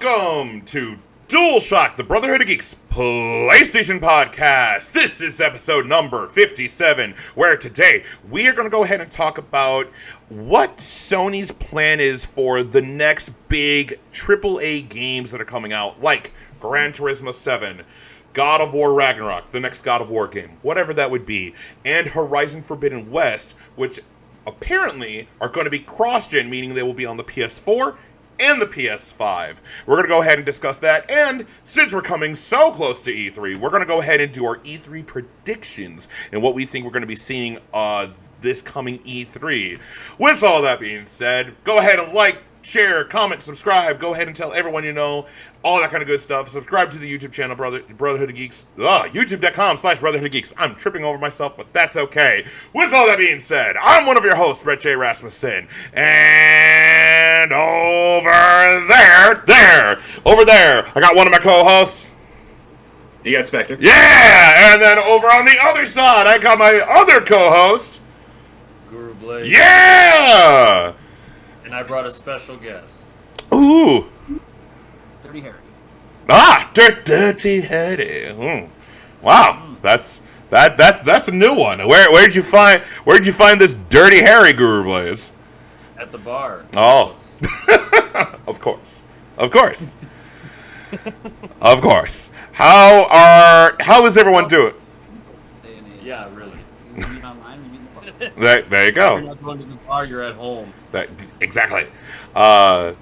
Welcome to Dualshock'd, the Brotherhood of Geeks PlayStation podcast. This is episode number 57, where today we are going to go ahead and talk about what Sony's plan is for the next big AAA games that are coming out, like Gran Turismo 7, God of War Ragnarok, the next God of War game, whatever that would be, and Horizon Forbidden West, which apparently are going to be cross-gen, meaning they will be on the PS4 and the PS5. We're going to go ahead and discuss that, and since we're coming so close to E3, we're going to go ahead and do our E3 predictions and what we think we're going to be seeing this coming E3. With all that being said, go ahead and like, share, comment, subscribe, go ahead and tell everyone you know, all that kind of good stuff. Subscribe to the YouTube channel, Brotherhood of Geeks, youtube.com/Brotherhood of Geeks. I'm tripping over myself, but that's okay. With all that being said, I'm one of your hosts, Brett J. Rasmussen, and over there, I got one of my co-hosts. You got Spectre. Yeah, and then over on the other side, I got my other co-host, Guru Blade. Yeah! And I brought a special guest. Ooh. Dirty Harry. Ah, Dirty Harry. Wow, that's a new one. Where'd you find this Dirty Harry, Guru Blaze? At the bar. Oh, of course. Of course. How is everyone doing? Yeah, really. You meet online, you meet in the bar. There you go. You're not going to the bar, you're at home. Exactly. How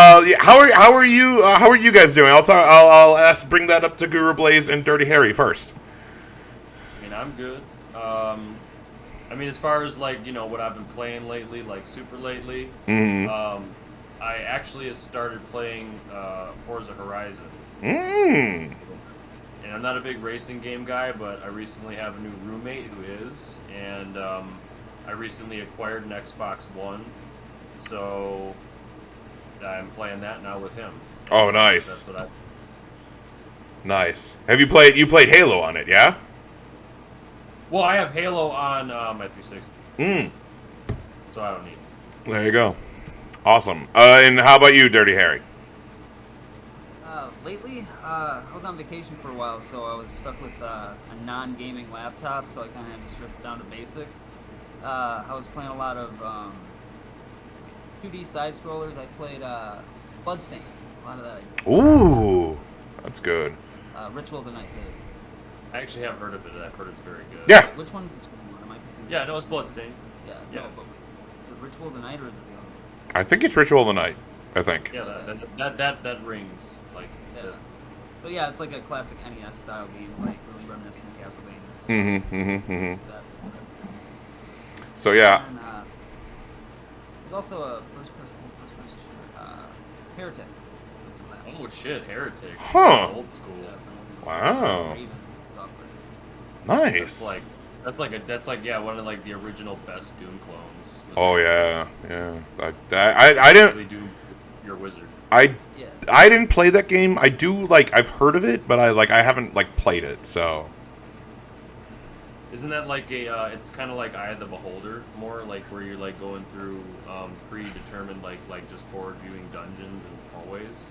are you guys doing? I'll bring that up to Guru Blaze and Dirty Harry first. I mean, I'm good. As far as what I've been playing lately, like super lately, I actually have started playing Forza Horizon. And I'm not a big racing game guy, but I recently have a new roommate who is, and I recently acquired an Xbox One, so I'm playing that now with him. Oh, nice. That's what Nice. Have you played Halo on it, yeah? Well, I have Halo on my 360. So I don't need it. There you go. Awesome. And how about you, Dirty Harry? Lately, I was on vacation for a while, so I was stuck with a non-gaming laptop, so I kind of had to strip it down to basics. I was playing a lot of 2D side-scrollers. I played Bloodstained. A lot of that. Ooh, that's good. Ritual of the Night. I actually have heard of it. I've heard it's very good. Yeah. Which one's the 2 one? Am I confused? Yeah, no, it's Bloodstained. Yeah. No, but is it Ritual of the Night or is it the other one? I think it's Ritual of the Night. I think. Yeah, that rings like. Yeah. But yeah, it's like a classic NES style game, like really reminiscent of Castlevania. So yeah. And, there's also a first-person shooter, Heretic. That's in that. Oh shit, Heretic. Huh. That's old school. Yeah, it's an old one. Wow. Raven software. Nice. That's like one of like the original best Doom clones. Oh yeah. I didn't. Really Doom, you're a wizard. I didn't play that game. I do I've heard of it, but I haven't played it. So. Isn't that like it's kind of like Eye of the Beholder, more like where you're going through predetermined like just forward viewing dungeons and hallways?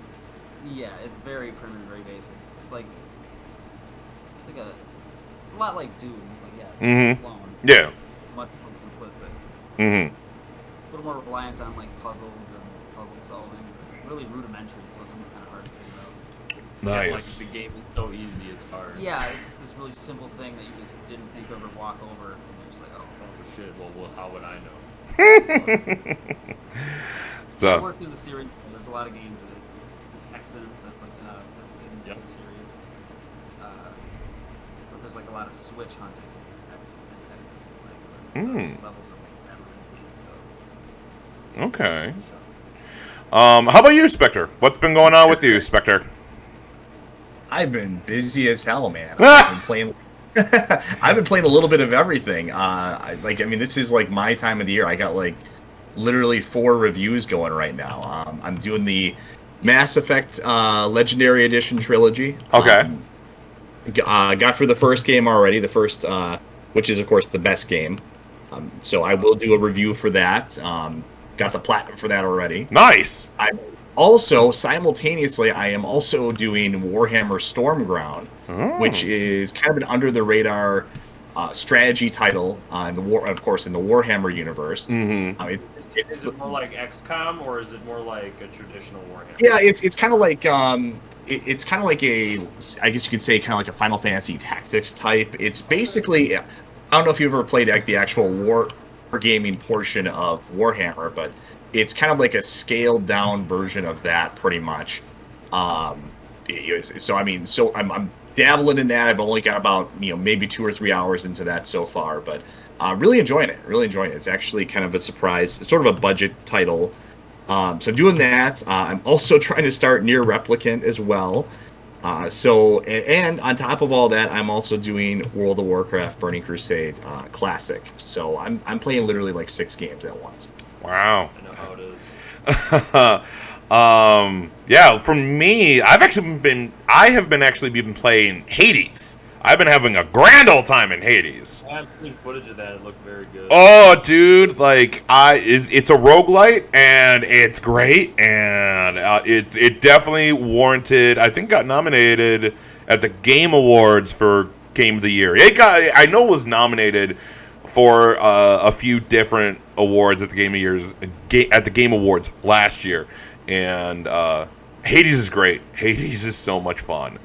Yeah, it's very primitive, very basic. It's a lot like Doom. It's a clone. Yeah. It's much more simplistic. Mm-hmm. A little more reliant on puzzles and puzzle solving. It's really rudimentary, so it's almost kind of hard to figure out. Nice. Yeah, the game is so easy, it's hard. Yeah, it's just this really simple thing that you just didn't think of or walk over, and you're just like, oh. Oh shit! Well, how would I know? So. I work through the series. There's a lot of games in it. Exon, that's in the same series. But there's a lot of switch hunting. Levels of never repeat. So. Okay. How about you, Spectre? What's been going on with you, Spectre? I've been busy as hell, man. I've been playing a little bit of everything. This is my time of the year. I got literally 4 reviews going right now. I'm doing the Mass Effect Legendary Edition trilogy. Okay. Got through the first game already. The first, which is of course the best game. So I will do a review for that. Got the platinum for that already. Nice. Also, simultaneously, I am also doing Warhammer Stormground, which is kind of an under the radar strategy title in the Warhammer universe. Is it more like XCOM or is it more like a traditional Warhammer? Yeah, it's kind of like it's kind of like I guess you could say kind of like a Final Fantasy Tactics type. It's basically, I don't know if you've ever played like the actual war gaming portion of Warhammer, but it's kind of like a scaled down version of that, pretty much. So I'm dabbling in that. I've only got about maybe 2 or 3 hours into that so far, but really enjoying it. Really enjoying it. It's actually kind of a surprise. It's sort of a budget title. So I'm doing that. I'm also trying to start Near Replicant as well. And on top of all that, I'm also doing World of Warcraft Burning Crusade Classic. So I'm playing literally like 6 games at once. Wow. I know how it is. Yeah, for me, I have been playing Hades. I've been having a grand old time in Hades. I've seen footage of that. It looked very good. Oh, dude, like it's a roguelite and it's great, and it definitely warranted. I think got nominated at the Game Awards for Game of the Year. I know it was nominated for a few different awards at the Game Awards last year, and Hades is great. Hades is so much fun.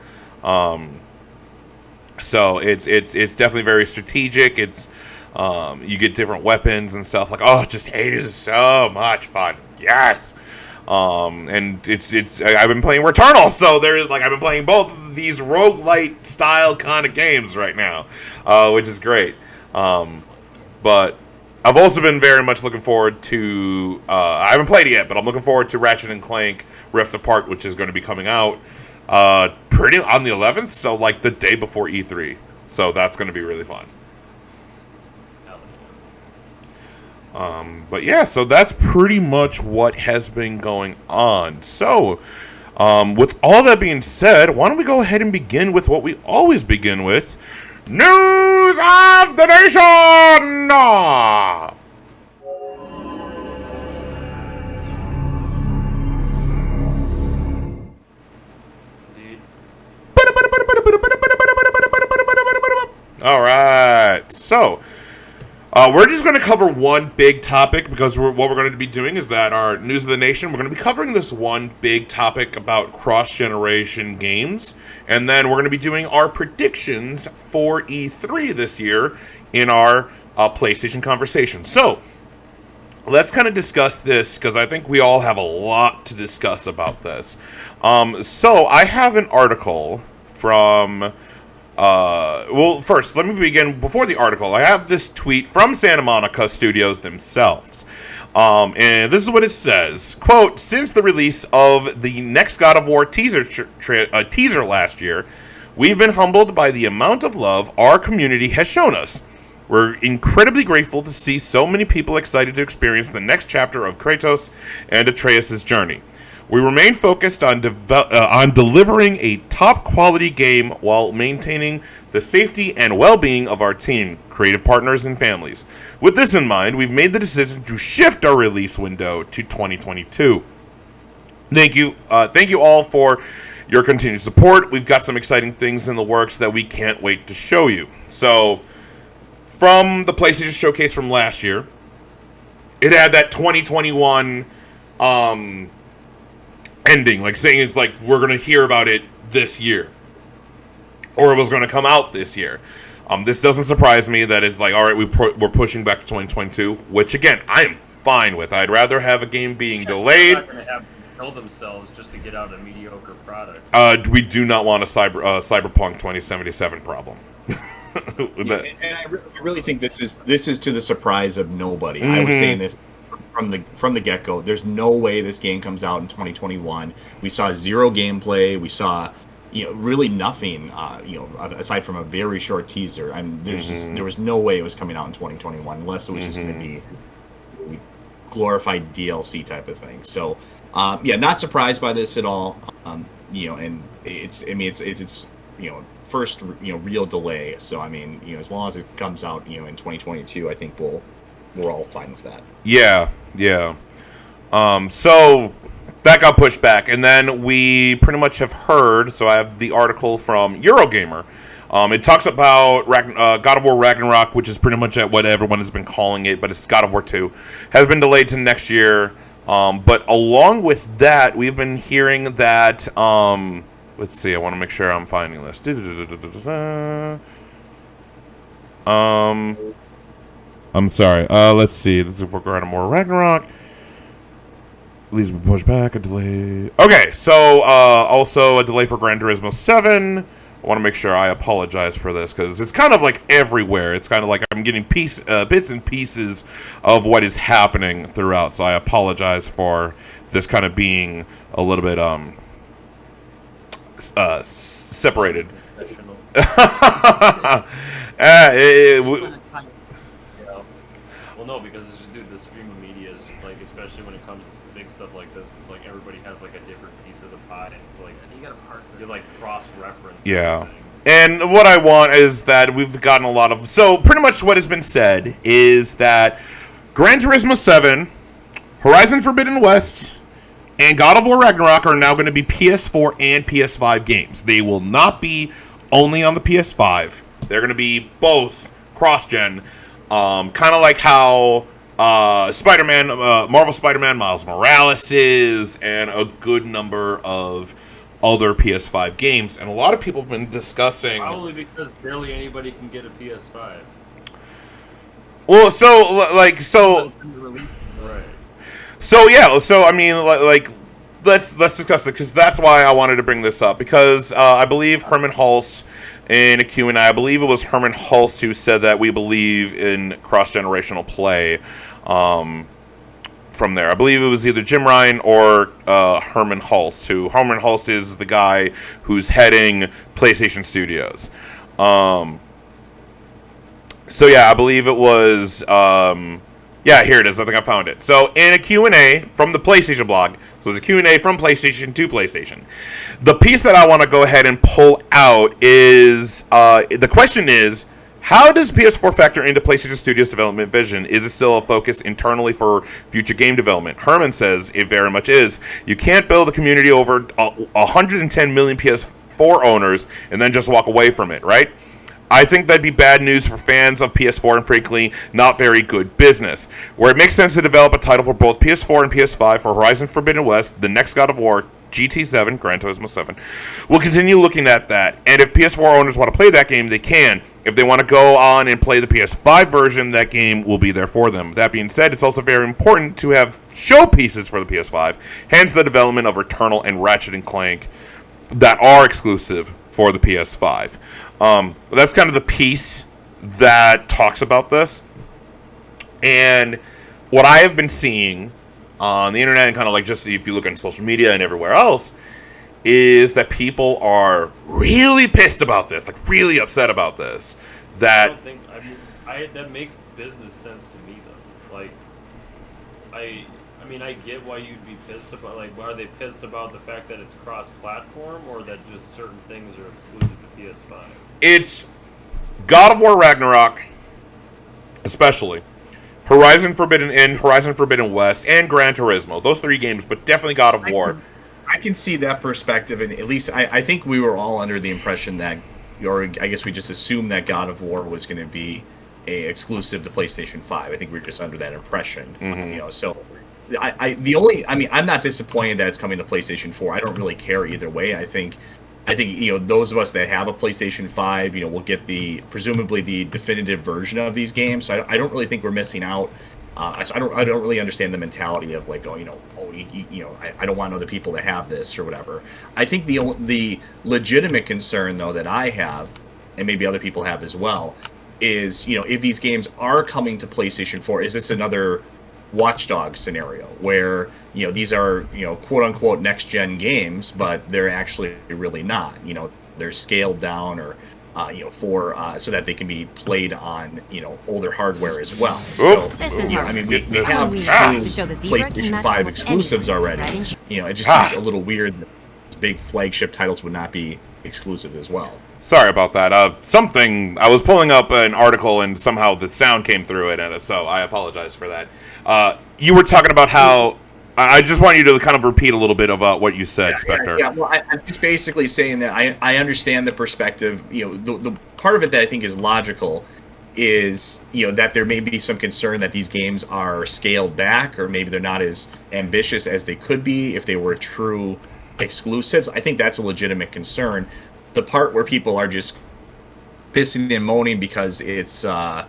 So it's definitely very strategic. It's you get different weapons and stuff. Like, just Hades is so much fun. Yes. And it's I've been playing Returnal, so I've been playing both of these roguelite style kind of games right now, which is great. But I've also been very much looking forward to I haven't played it yet, but I'm looking forward to Ratchet and Clank Rift Apart, which is going to be coming out pretty on the 11th, so like the day before E3. So that's going to be really fun. But yeah, so that's pretty much what has been going on. So, with all that being said, why don't we go ahead and begin with what we always begin with: News of the Nation! All right, so we're just going to cover one big topic because what we're going to be doing is that our News of the Nation, we're going to be covering this one big topic about cross-generation games, and then we're going to be doing our predictions for E3 this year in our PlayStation conversation. So let's kind of discuss this because I think we all have a lot to discuss about this. So I have an article from... well, first, let me begin. Before the article, I have this tweet from Santa Monica Studios themselves. And this is what it says. Quote, since the release of the next God of War teaser last year, we've been humbled by the amount of love our community has shown us. We're incredibly grateful to see so many people excited to experience the next chapter of Kratos and Atreus' journey. We remain focused on delivering a top-quality game while maintaining the safety and well-being of our team, creative partners, and families. With this in mind, we've made the decision to shift our release window to 2022. Thank you all for your continued support. We've got some exciting things in the works that we can't wait to show you. So, from the PlayStation Showcase from last year, it had that 2021... ending, like saying it's like we're gonna hear about it this year, or it was gonna come out this year. This doesn't surprise me that it's like, all right, we're pushing back to 2022, which again I am fine with. I'd rather have a game being delayed. They're not gonna have to kill themselves just to get out a mediocre product. We do not want a Cyberpunk 2077 problem. And I really think this is to the surprise of nobody. I was saying this from the get-go. There's no way this game comes out in 2021. We saw zero gameplay. We saw, really nothing, aside from a very short teaser. There was no way it was coming out in 2021 unless it was just going to be a glorified DLC type of thing. So, not surprised by this at all. And it's first real delay. So as long as it comes out in 2022, I think we're all fine with that. Yeah. So that got pushed back. And then we pretty much have heard, so I have the article from Eurogamer. It talks about God of War Ragnarok, which is pretty much what everyone has been calling it, but it's God of War 2, has been delayed to next year. But along with that, we've been hearing that, let's see, I want to make sure I'm finding this. I'm sorry. Let's see. This is for God of War Ragnarok. Leads me pushed back, a delay. Okay, so also a delay for Gran Turismo 7. I want to make sure I apologize for this because it's kind of like everywhere. It's kind of like I'm getting bits and pieces of what is happening throughout. So I apologize for this kind of being a little bit separated. Well, no, because it's just, dude, the stream of media is just like, especially when it comes to big stuff like this, it's like everybody has like a different piece of the pie, and it's like You gotta parse it. you like cross-reference. Yeah. everything. And what I want is that we've gotten a lot of... So pretty much what has been said is that Gran Turismo 7, Horizon Forbidden West, and God of War Ragnarok are now going to be PS4 and PS5 games. They will not be only on the PS5. They're going to be both cross-gen. Kind of like how Spider-Man, Marvel Spider-Man Miles Morales is, and a good number of other PS5 games. And a lot of people have been discussing... Probably because barely anybody can get a PS5. Well, so... Right. So yeah, so I mean, like, let's discuss it because that's why I wanted to bring this up because I believe Hermen Hulst in a Q&A, I believe it was Hermen Hulst who said that we believe in cross-generational play. From there, I believe it was either Jim Ryan or Hermen Hulst. Hermen Hulst is the guy who's heading PlayStation Studios. So yeah, I believe it was. Yeah, here it is. I think I found it. So in a Q&A from the PlayStation blog, so it's a Q&A from PlayStation to PlayStation. The piece that I want to go ahead and pull out is, the question is, how does PS4 factor into PlayStation Studios' development vision? Is it still a focus internally for future game development? Hermen says it very much is. You can't build a community over 110 million PS4 owners and then just walk away from it, right? I think that'd be bad news for fans of PS4 and frankly, not very good business. Where it makes sense to develop a title for both PS4 and PS5 for Horizon Forbidden West, the next God of War, GT7, Gran Turismo 7, we'll continue looking at that. And if PS4 owners want to play that game, they can. If they want to go on and play the PS5 version, that game will be there for them. That being said, it's also very important to have showpieces for the PS5, hence the development of Returnal and Ratchet & Clank that are exclusive for the PS5. That's kind of the piece that talks about this. And what I have been seeing on the internet and kind of like just if you look on social media and everywhere else is that people are really pissed about this, like really upset about this. That That makes business sense to me though. Like, I mean, I get why you'd be pissed about. Like, why are they pissed about the fact that it's cross-platform, or that just certain things are exclusive to PS5? It's God of War Ragnarok, especially Horizon Forbidden West, and Gran Turismo. Those three games, but definitely God of War. I can see that perspective, and at least I think we were all under the impression that, or I guess we just assumed that God of War was going to be exclusive to PlayStation 5. I think we were just under that impression. Mm-hmm. You know, so I'm not disappointed that it's coming to PlayStation 4. I don't really care either way. I think you know, those of us that have a PlayStation 5, you know, will get presumably the definitive version of these games. So I don't really think we're missing out. I don't really understand the mentality of like, I don't want other people to have this or whatever. I think the legitimate concern though that I have, and maybe other people have as well, is, you know, if these games are coming to PlayStation 4, is this another Watch Dogs scenario where, you know, these are, you know, quote unquote next gen games, but they're actually really not. You know, they're scaled down or so that they can be played on, you know, older hardware as well. So, you know, I mean, we have two PlayStation 5 exclusives already. You know, it just seems a little weird that big flagship titles would not be exclusive as well. Sorry about that. I was pulling up an article and somehow the sound came through it, and so I apologize for that. You were talking about how I just want you to kind of repeat a little bit of what you said, Spectre. Yeah. Well, I'm just basically saying that I understand the perspective. The part of it that I think is logical is, that there may be some concern that these games are scaled back, or maybe they're not as ambitious as they could be if they were true exclusives. I think that's a legitimate concern. The part where people are just pissing and moaning because it's, I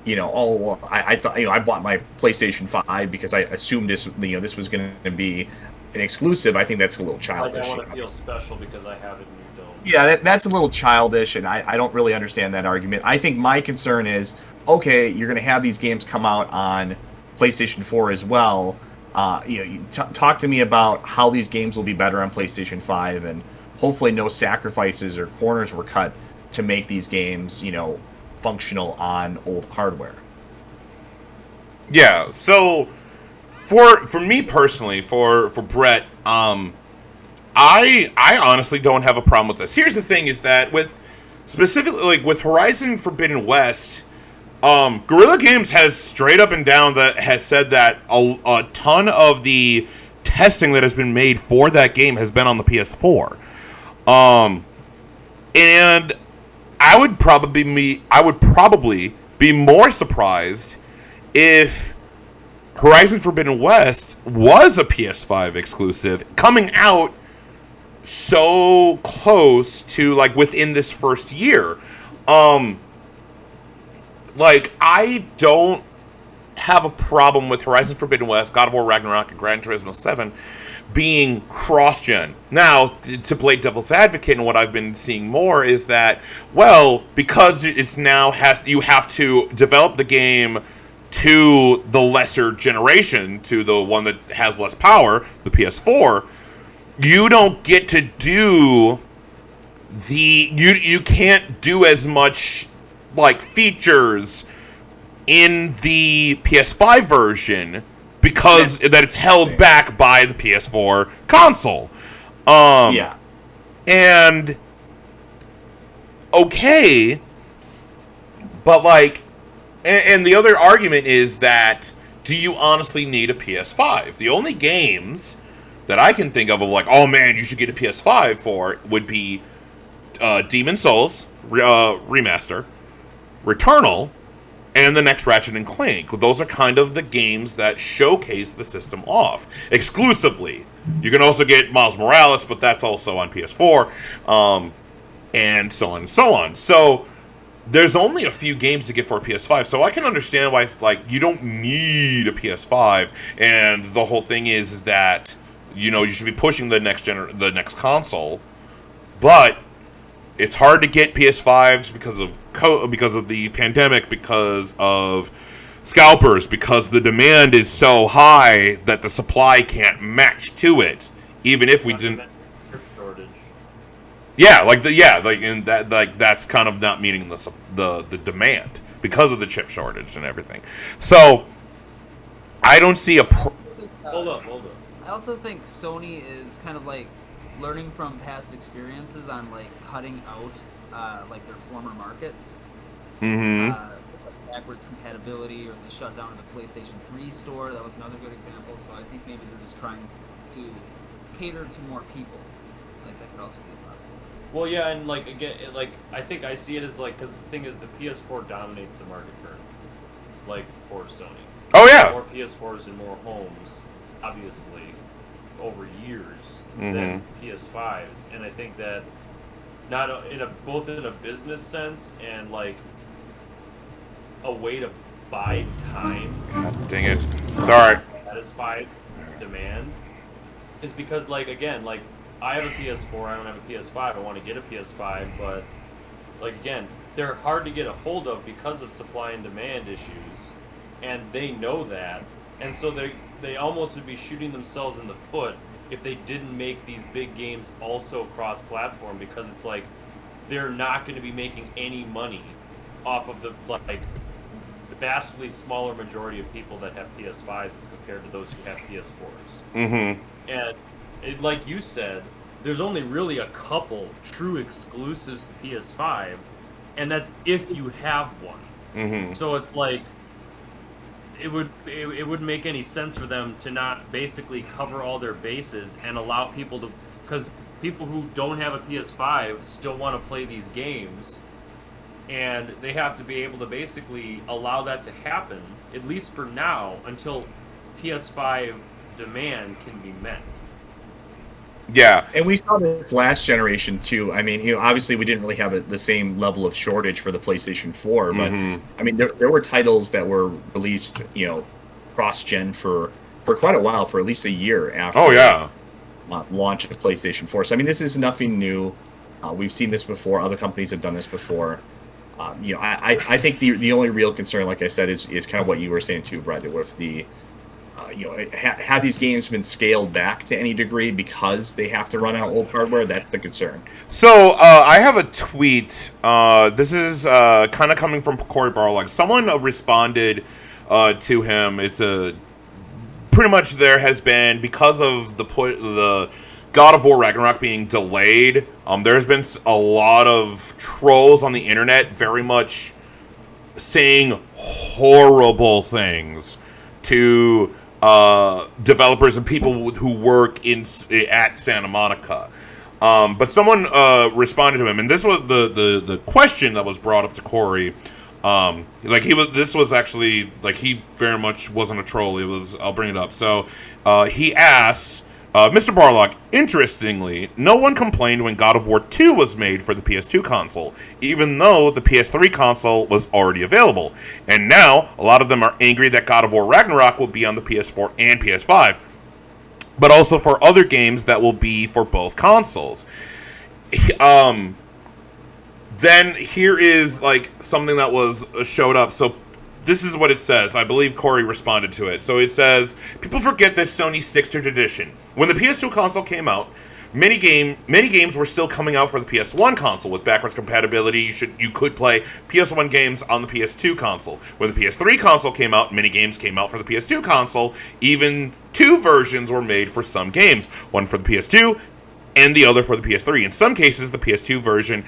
thought, I bought my PlayStation 5 because I assumed this was going to be an exclusive. I think that's a little childish. Like I want to feel special because I have it and you don't. Yeah, that's a little childish, and I don't really understand that argument. I think my concern is, okay, you're going to have these games come out on PlayStation 4 as well. Talk to me about how these games will be better on PlayStation 5, and hopefully no sacrifices or corners were cut to make these games, functional on old hardware. Yeah, so for me personally, for Brett, I honestly don't have a problem with this. Here's the thing: is that specifically with Horizon Forbidden West, Guerrilla Games has straight up and down has said that a ton of the testing that has been made for that game has been on the PS4, and I would probably be more surprised if Horizon Forbidden West was a PS5 exclusive coming out so close to within this first year. I don't have a problem with Horizon Forbidden West, God of War Ragnarok, and Gran Turismo 7 being cross-gen. Now, to play devil's advocate, and what I've been seeing more is that, because it's now you have to develop the game to the lesser generation, to the one that has less power, the PS4, you don't get to do you can't do as much features in the PS5 version because that it's held back by the PS4 console. And okay, but and the other argument is that, do you honestly need a PS5? The only games that I can think of oh man, you should get a PS5 for would be Demon Souls remaster, Returnal, and the next Ratchet and Clank. Those are kind of the games that showcase the system off exclusively. You can also get Miles Morales, but that's also on PS4, and so on and so on. So there's only a few games to get for a PS5, so I can understand why you don't need a PS5, and the whole thing is that you should be pushing the next console, but it's hard to get PS5s because of the pandemic, because of scalpers, because the demand is so high that the supply can't match to it, even if we didn't. Shortage. Yeah, and that's kind of not meeting the demand because of the chip shortage and everything. So I don't see a. Hold up. I also think Sony is kind of learning from past experiences on cutting out their former markets. Mm-hmm. Backwards compatibility, or the shutdown of the PlayStation 3 store. That was another good example. So I think maybe they're just trying to cater to more people. That could also be possible. Well, yeah, and again, I think I see it as because the thing is, the PS4 dominates the market currently, for Sony. Oh yeah. More PS4s in more homes, obviously, over years mm-hmm. than PS5s, and I think that both in a business sense and a way to buy time. God dang it! Sorry. Satisfy demand is because again I have a PS4, I don't have a PS5. I want to get a PS5, but again, they're hard to get a hold of because of supply and demand issues, and they know that, and so they almost would be shooting themselves in the foot if they didn't make these big games also cross-platform, because it's they're not going to be making any money off of the vastly smaller majority of people that have PS5s as compared to those who have PS4s. Mm-hmm. And like you said, there's only really a couple true exclusives to PS5, and that's if you have one. Mm-hmm. So it's it wouldn't make any sense for them to not basically cover all their bases and allow people to, because people who don't have a PS5 still want to play these games, and they have to be able to basically allow that to happen, at least for now, until PS5 demand can be met. Yeah. And we saw this last generation too. I mean, obviously we didn't really have the same level of shortage for the PlayStation 4, but I mean, there were titles that were released, cross-gen for quite a while, for at least a year after. Oh yeah. Launch of PlayStation 4. So I mean, this is nothing new. We've seen this before. Other companies have done this before. I think the only real concern, like I said, is kind of what you were saying too, Brett, with the have these games been scaled back to any degree because they have to run out old hardware? That's the concern. So I have a tweet. This is kind of coming from Cory Barlog. Someone responded to him. It's pretty much there has been, because of the God of War Ragnarok being delayed, there's been a lot of trolls on the internet very much saying horrible things to developers and people who work at Santa Monica. But someone responded to him, and this was the question that was brought up to Cory. This was actually, like, he very much wasn't a troll. It was, I'll bring it up. So he asks, Mr. Barlog, interestingly, no one complained when God of War 2 was made for the PS2 console, even though the PS3 console was already available. And now, a lot of them are angry that God of War Ragnarok will be on the PS4 and PS5, but also for other games that will be for both consoles. Then here is, like, something that was showed up. So this is what it says. I believe Cory responded to it. So it says, people forget that Sony sticks to tradition. When the PS2 console came out, many games were still coming out for the PS1 console with backwards compatibility. You could play PS1 games on the PS2 console. When the PS3 console came out, many games came out for the PS2 console. Even two versions were made for some games, one for the PS2 and the other for the PS3. In some cases, the PS2 version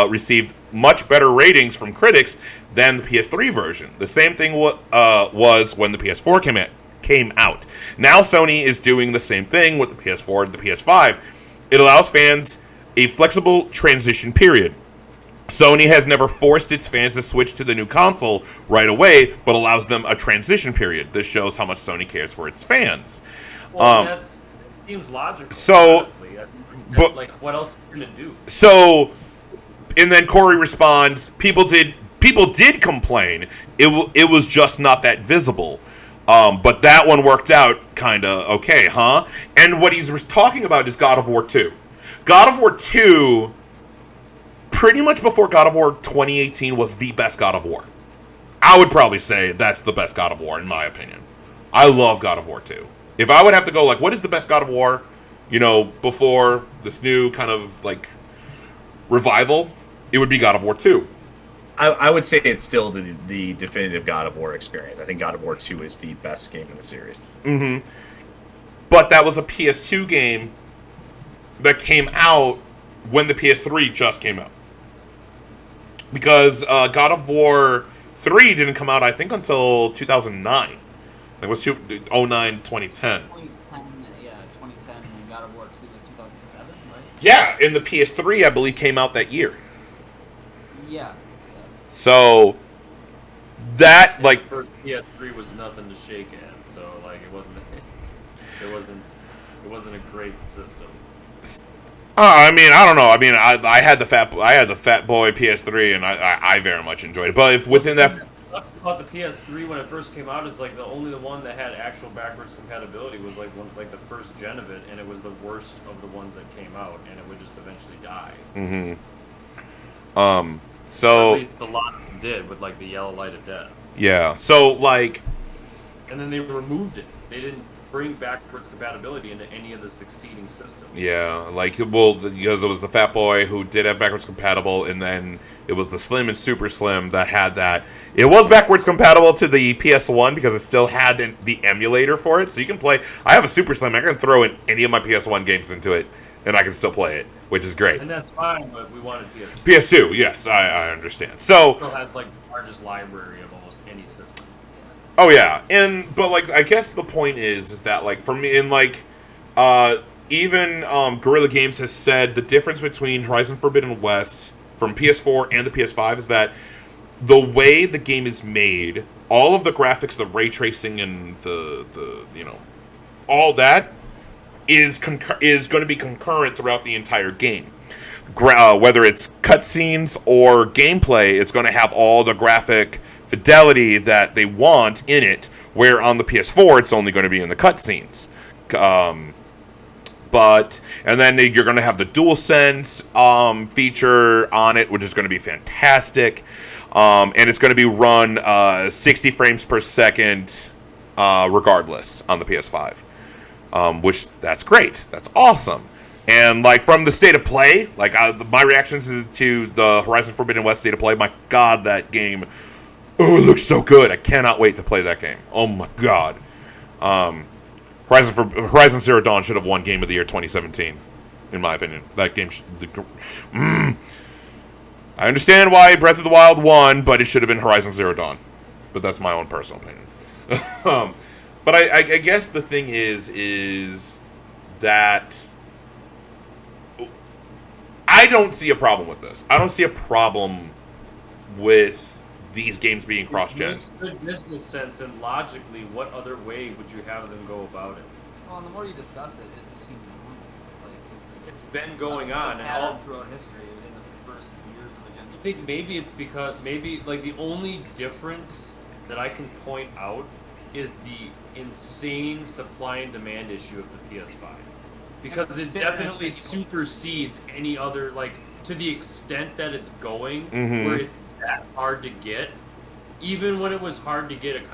received much better ratings from critics than the PS3 version. The same thing was when the PS4 came out. Now Sony is doing the same thing with the PS4 and the PS5. It allows fans a flexible transition period. Sony has never forced its fans to switch to the new console right away, but allows them a transition period. This shows how much Sony cares for its fans. Well, that seems logical. So, honestly. but like, what else are you gonna do? So, and then Cory responds, people did complain. It was just not that visible. But that one worked out kind of okay, huh? And what he's talking about is God of War 2. God of War 2, pretty much before God of War 2018, was the best God of War. I would probably say that's the best God of War, in my opinion. I love God of War 2. If I would have to go, like, what is the best God of War, before this new kind of, like, revival, it would be God of War 2. I would say it's still the definitive God of War experience. I think God of War 2 is the best game in the series. Mm-hmm. But that was a PS2 game that came out when the PS3 just came out. Because God of War 3 didn't come out, I think, until 2009. It was 2009, 2010. 2010, and God of War 2 was 2007, right? Yeah, and the PS3, I believe, came out that year. Yeah. So that, And like, the first PS3 was nothing to shake at, so like it wasn't a great system. I mean, I don't know. I mean, I had the Fat Boy PS3, and I very much enjoyed it. But if within that, What sucks about the PS3 when it first came out is like the one that had actual backwards compatibility was like the first gen of it, and it was the worst of the ones that came out, and it would just eventually die. Mm-hmm. So at least a lot of them did with like the yellow light of death. Yeah. So like, and then they removed it. They didn't bring backwards compatibility into any of the succeeding systems. Yeah, like, well, because it was the Fat Boy who did have backwards compatible, and then it was the Slim and Super Slim that had that. It was backwards compatible to the PS1 because it still had the emulator for it, so you can play. I have a Super Slim. I can throw in any of my PS1 games into it, and I can still play it, which is great. And that's fine, but we wanted PS2. PS2, yes, I understand. So It still has like the largest library of almost any system. Oh yeah, but like I guess the point is that like for me, and like even Guerrilla Games has said the difference between Horizon Forbidden West from PS4 and the PS5 is that the way the game is made, all of the graphics, the ray tracing, and the all that is going to be concurrent throughout the entire game. Whether it's cutscenes or gameplay, it's going to have all the graphic fidelity that they want in it, where on the PS4 it's only going to be in the cutscenes. And then you're going to have the DualSense feature on it, which is going to be fantastic. And it's going to be run 60 frames per second regardless on the PS5. Which, that's great. That's awesome. And, like, from the state of play, like, my reactions to the Horizon Forbidden West state of play, my God, that game, oh, it looks so good. I cannot wait to play that game. Oh, my God. Horizon Zero Dawn should have won Game of the Year 2017, in my opinion. That game I understand why Breath of the Wild won, but it should have been Horizon Zero Dawn. But that's my own personal opinion. But I guess the thing is that I don't see a problem with this. I don't see a problem with these games being cross-gen. It makes good business sense, and logically, what other way would you have them go about it? Well, and the more you discuss it, it just seems normal. Like it's been going on and all throughout history in the first years of a generation. I think maybe it's because like the only difference that I can point out is the insane supply and demand issue of the PS5, because it definitely supersedes any other, like, to the extent that it's going, where it's that hard to get. Even when it was hard to get it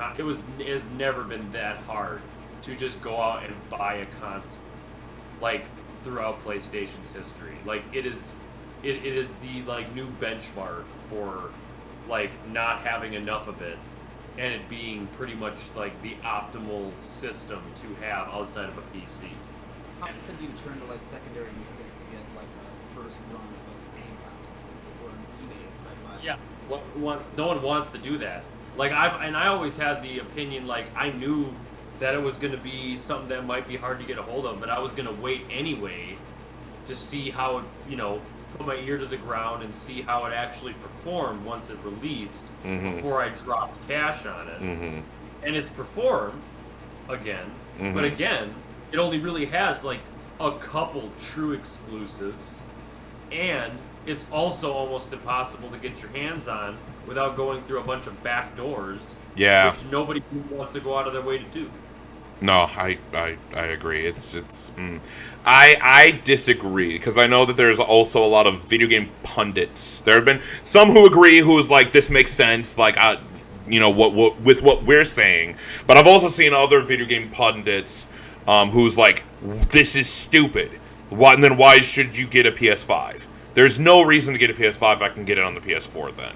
has never been that hard to just go out and buy a console, like, throughout PlayStation's history. Like, it is the, like, new benchmark for, like, not having enough of it, and it being pretty much like the optimal system to have outside of a PC. How could you turn to, like, secondary markets to get, like, a first run of a game console or an eBay type buy? Yeah, no one wants to do that. Like, I always had the opinion, like, I knew that it was going to be something that might be hard to get a hold of, but I was going to wait anyway to see how it, put my ear to the ground and see how it actually performed once it released before I dropped cash on it. And it's performed again, but again, it only really has like a couple true exclusives, and it's also almost impossible to get your hands on without going through a bunch of back doors, which nobody wants to go out of their way to do. No, I agree. I disagree, because I know that there's also a lot of video game pundits. There have been some who agree, who's like, this makes sense, like, what with what we're saying. But I've also seen other video game pundits who's like, this is stupid. Why should you get a PS5? There's no reason to get a PS5 if I can get it on the PS4 then.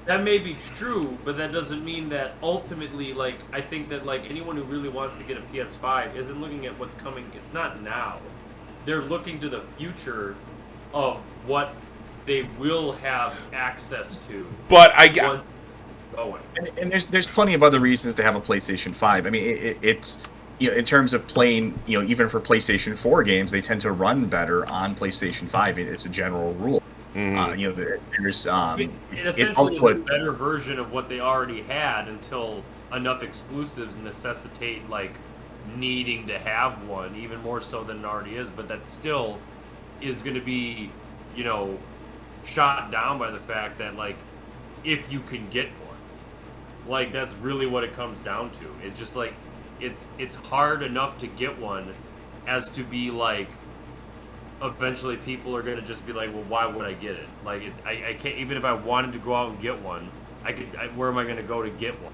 That may be true, but that doesn't mean that ultimately, like, I think that, like, anyone who really wants to get a PS5 isn't looking at what's coming. It's not now. They're looking to the future of what they will have access to. But once it's going. And there's plenty of other reasons to have a PlayStation 5. I mean, it's in terms of playing, even for PlayStation 4 games, they tend to run better on PlayStation 5. It's a general rule. There's it essentially is a better version of what they already had until enough exclusives necessitate, like, needing to have one, even more so than it already is. But that still is going to be, shot down by the fact that, like, if you can get one, like, that's really what it comes down to. It's just like it's hard enough to get one as to be like, eventually people are going to just be like, well, why would I get it? Like, I can't, even if I wanted to go out and get one, where am I going to go to get one?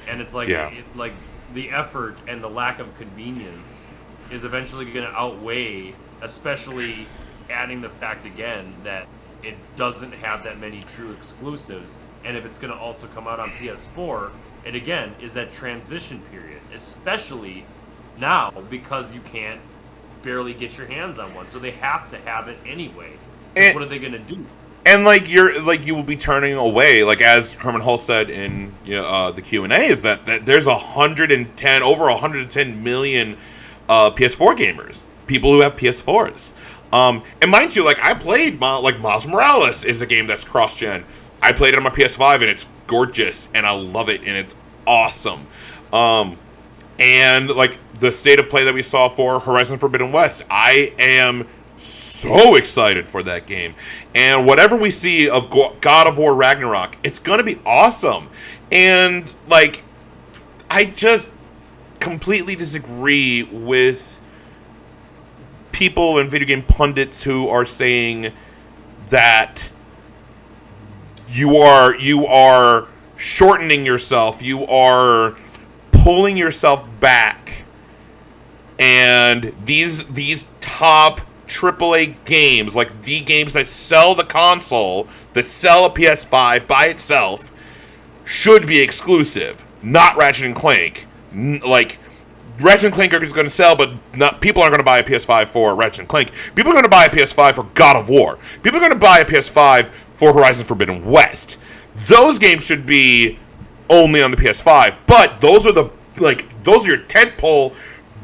And it's like, like, the effort and the lack of convenience is eventually going to outweigh, especially adding the fact again that it doesn't have that many true exclusives. And if it's going to also come out on PS4, it again is that transition period, especially now, because you can't barely get your hands on one, so they have to have it anyway. What are they going to do? And like you will be turning away, like as Hermen Hulst said in the Q&A, is that there's over 110 million PS4 gamers, people who have PS4s. And mind you, like I played like Miles Morales is a game that's cross-gen. I played it on my PS5 and it's gorgeous and I love it and it's awesome. And like the state of play that we saw for Horizon Forbidden West, I am so excited for that game. And whatever we see of God of War Ragnarok, it's going to be awesome. And like I just completely disagree with people and video game pundits who are saying that you are shortening yourself, you are pulling yourself back, and these top AAA games, like the games that sell the console, that sell a PS5 by itself, should be exclusive, not Ratchet and Clank. Like Ratchet and Clank is going to sell, but people aren't going to buy a PS5 for Ratchet and Clank. People are going to buy a PS5 for God of War. People are going to buy a PS5 for Horizon Forbidden West. Those games should be only on the PS5, but those are your tentpole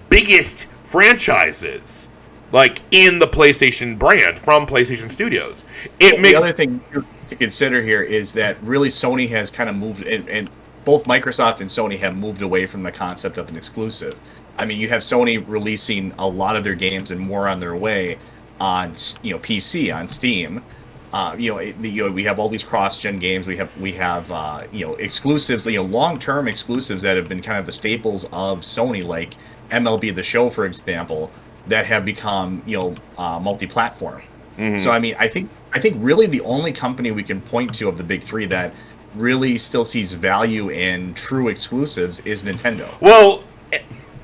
biggest franchises, like in the PlayStation brand from PlayStation Studios. The other thing to consider here is that really Sony has kind of moved, and both Microsoft and Sony have moved away from the concept of an exclusive. I mean, you have Sony releasing a lot of their games and more on their way on PC, on Steam. We have all these cross-gen games. We have exclusives, long-term exclusives that have been kind of the staples of Sony, like MLB The Show, for example, that have become multi-platform. Mm-hmm. So I mean, I think really the only company we can point to of the big three that really still sees value in true exclusives is Nintendo. Well,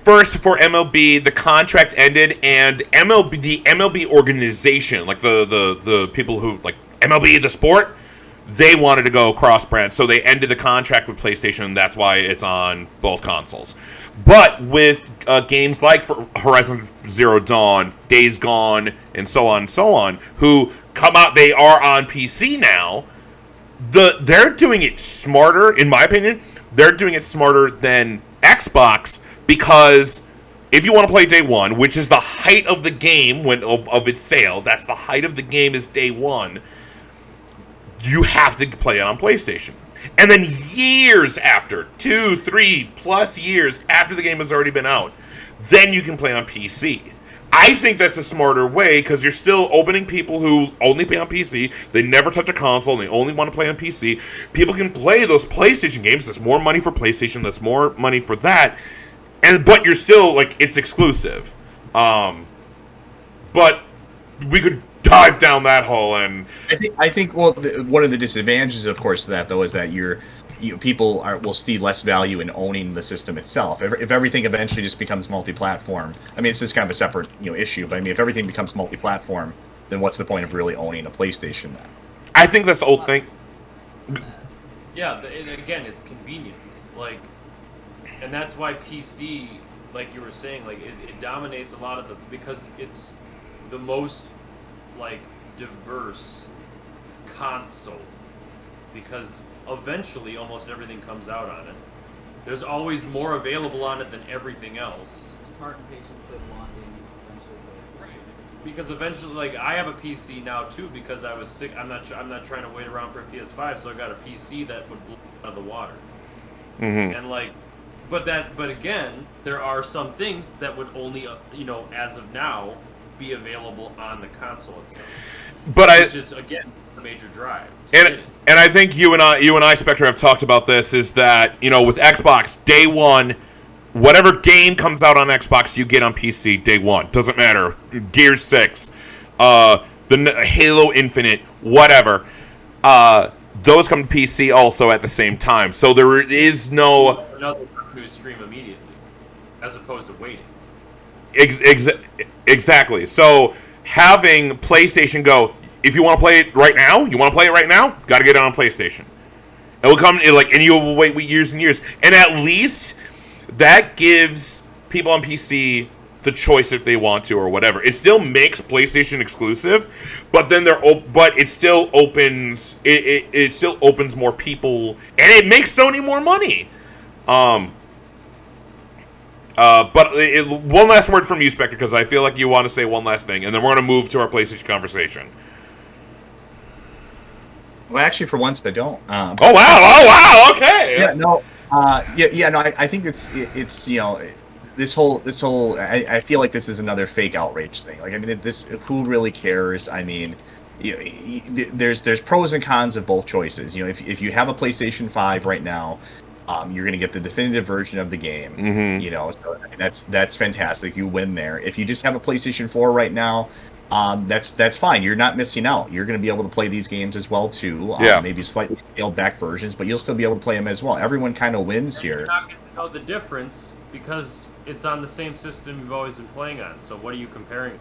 first, for MLB, the contract ended, and the MLB organization, like the people who, like MLB, the sport, they wanted to go cross-brand, so they ended the contract with PlayStation, and that's why it's on both consoles. But with games like Horizon Zero Dawn, Days Gone, and so on, who come out, they are on PC now. They're doing it smarter, in my opinion. They're doing it smarter than Xbox, because if you want to play day one, which is the height of the game of its sale, that's the height of the game is day one, you have to play it on PlayStation. And then years after, 2-3+ years after the game has already been out, then you can play on PC. I think that's a smarter way, because you're still opening people who only play on PC, they never touch a console, and they only want to play on PC. People can play those PlayStation games, there's more money for PlayStation, that's more money for that, but you're still, like, it's exclusive. But we could dive down that hole, and I think one of the disadvantages, of course, to that though, is that people will see less value in owning the system itself. If everything eventually just becomes multi-platform, I mean, it's just kind of a separate issue. But I mean, if everything becomes multi-platform, then what's the point of really owning a PlayStation then? I think that's the old thing. Yeah, again, it's convenience, and that's why PC, like you were saying, it dominates a lot of because it's the most diverse console, because eventually almost everything comes out on it. There's always more available on it than everything else. Smart and patient play the long game eventually. Right. Because eventually, I have a PC now too, because I was sick. I'm not trying to wait around for a PS5, so I got a PC that would blow out of the water. Mm-hmm. And but again, there are some things that would only as of now be available on the console itself. Which is again a major drive. And I think you and I, Spectre, have talked about this, is that, with Xbox, day one, whatever game comes out on Xbox, you get on PC day one. Doesn't matter. Gears 6, the Halo Infinite, whatever. Those come to PC also at the same time. So there is no... Another revenue stream immediately, as opposed to waiting. Exactly. So having PlayStation go, if you want to play it right now, got to get it on PlayStation. It will come, and you will wait years and years. And at least that gives people on PC the choice if they want to or whatever. It still makes PlayStation exclusive, but then but it still opens it still opens more people, and it makes Sony more money. But one last word from you, Spectre, because I feel like you want to say one last thing, and then we're going to move to our PlayStation conversation. Well, actually, for once, I don't. Oh wow! Okay. Yeah, no. No. I think it's this whole. I feel like this is another fake outrage thing. Like, I mean, who really cares? I mean, there's pros and cons of both choices. If you have a PlayStation 5 right now, you're going to get the definitive version of the game. Mm-hmm. So I mean, that's fantastic. You win there. If you just have a PlayStation 4 right now, that's fine. You're not missing out. You're going to be able to play these games as well too. Maybe slightly scaled back versions, but you'll still be able to play them as well. Everyone kind of wins here. You're not going to know the difference because it's on the same system you've always been playing on. So what are you comparing?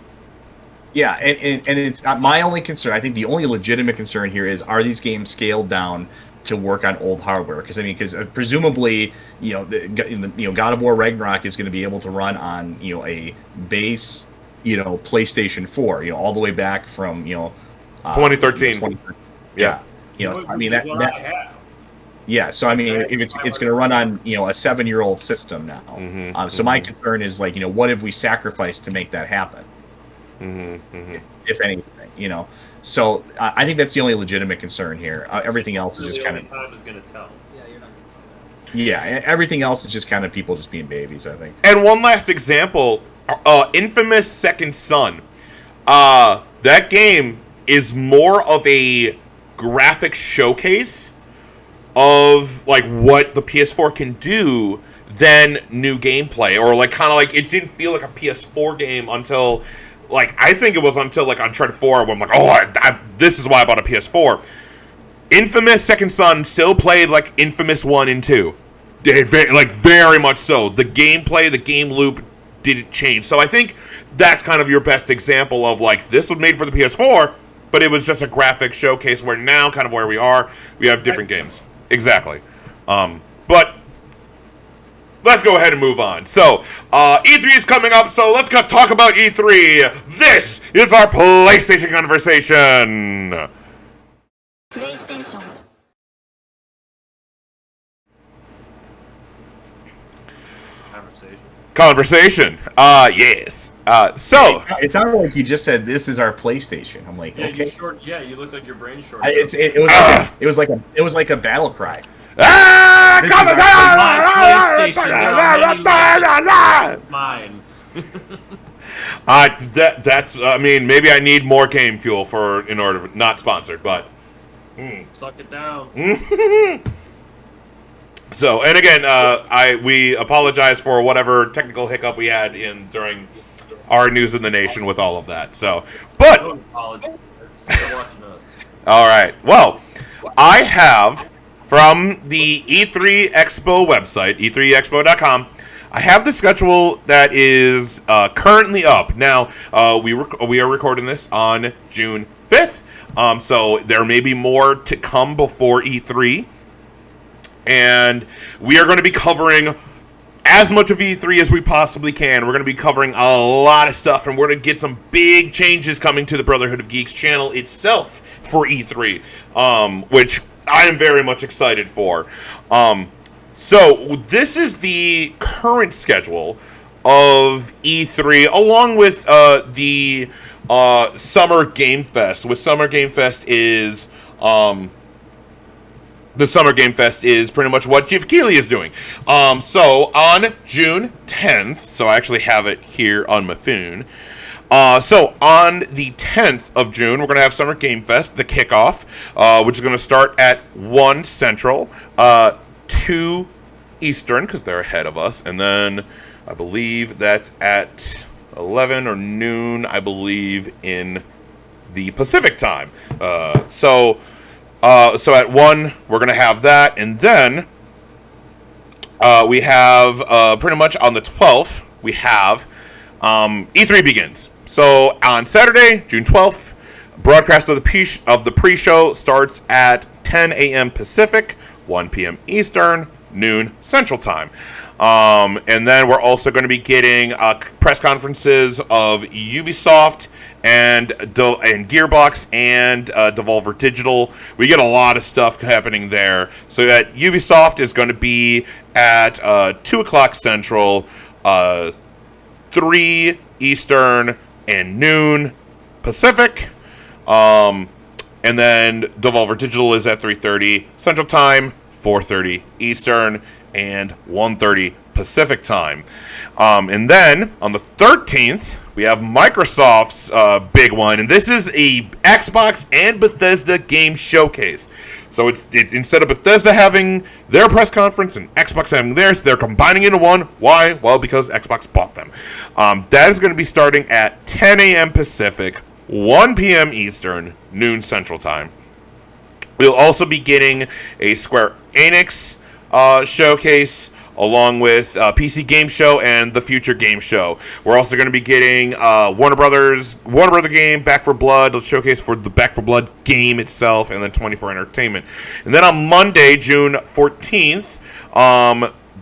Yeah, and it's my only concern. I think the only legitimate concern here is, are these games scaled down to work on old hardware? Because presumably, God of War Ragnarok is going to be able to run on a base PlayStation 4, all the way back from 2013. Yeah. I mean yeah. So I mean, if it's going to run on a 7-year-old system now. Mm-hmm, so my concern is what have we sacrificed to make that happen? If anything, So I think that's the only legitimate concern here. Everything else is just kind of. Time is going to tell. Yeah, you're not going to know that. Yeah, everything else is just kind of people just being babies, I think. And one last example, infamous Second Son. That game is more of a graphic showcase of what the PS4 can do than new gameplay, or it didn't feel like a PS4 game until I think it was until Uncharted 4 when I'm like, this is why I bought a PS4. Infamous Second Son still played like Infamous 1 and 2. Very much so. The gameplay, the game loop didn't change. So I think that's kind of your best example of this was made for the PS4, but it was just a graphic showcase where now kind of where we are, we have different games. Exactly. But let's go ahead and move on. So, E3 is coming up, so let's go talk about E3. This is our PlayStation conversation. PlayStation. Conversation. Yes. So it sounded like you just said this is our PlayStation. I'm like, okay. You look like your brain's short. It was like a battle cry. Mine. That's. I mean, maybe I need more game fuel in order to, not sponsored, but suck it down. So, and again, we apologize for whatever technical hiccup we had during our News in the Nation with all of that. So, but Don't apologize. They're watching us. All right. Well, I have from the E3 Expo website, e3expo.com. I have the schedule that is currently up. Now, we are recording this on June 5th, so there may be more to come before E3. And we are going to be covering as much of E3 as we possibly can. We're going to be covering a lot of stuff, and we're going to get some big changes coming to the Brotherhood of Geeks channel itself for E3, which I am very much excited for. So this is the current schedule of E3, along with the Summer Game Fest. With Summer Game Fest is the Summer Game Fest is pretty much what Geoff Keighley is doing. So on June 10th, so I actually have it here on my phone. So on the 10th of June, we're going to have Summer Game Fest, the kickoff, which is going to start at 1 Central, 2 Eastern, because they're ahead of us, and then I believe that's at 11 or noon, I believe, in the Pacific time. So at 1, we're going to have that, and then we have, pretty much on the 12th, we have E3 begins. So on Saturday, June 12th, broadcast of the pre-show starts at 10 a.m. Pacific, 1 p.m. Eastern, noon Central Time. And then we're also going to be getting press conferences of Ubisoft and Gearbox and Devolver Digital. We get a lot of stuff happening there. So that Ubisoft is going to be at 2 o'clock Central, 3 Eastern, and noon Pacific. And then Devolver Digital is at 3:30 Central Time, 4:30 Eastern, and 1:30 Pacific Time. And then on the 13th, we have Microsoft's big one, and this is a Xbox and Bethesda game showcase. So it's instead of Bethesda having their press conference and Xbox having theirs, they're combining into one. Why? Well, because Xbox bought them. That is going to be starting at 10 a.m. Pacific, 1 p.m. Eastern, noon Central Time. We'll also be getting a Square Enix showcase, along with PC Game Show and the Future Game Show. We're also going to be getting Warner Brother game, Back 4 Blood, the showcase for the Back 4 Blood game itself, and then 24 Entertainment. And then on Monday, June 14th,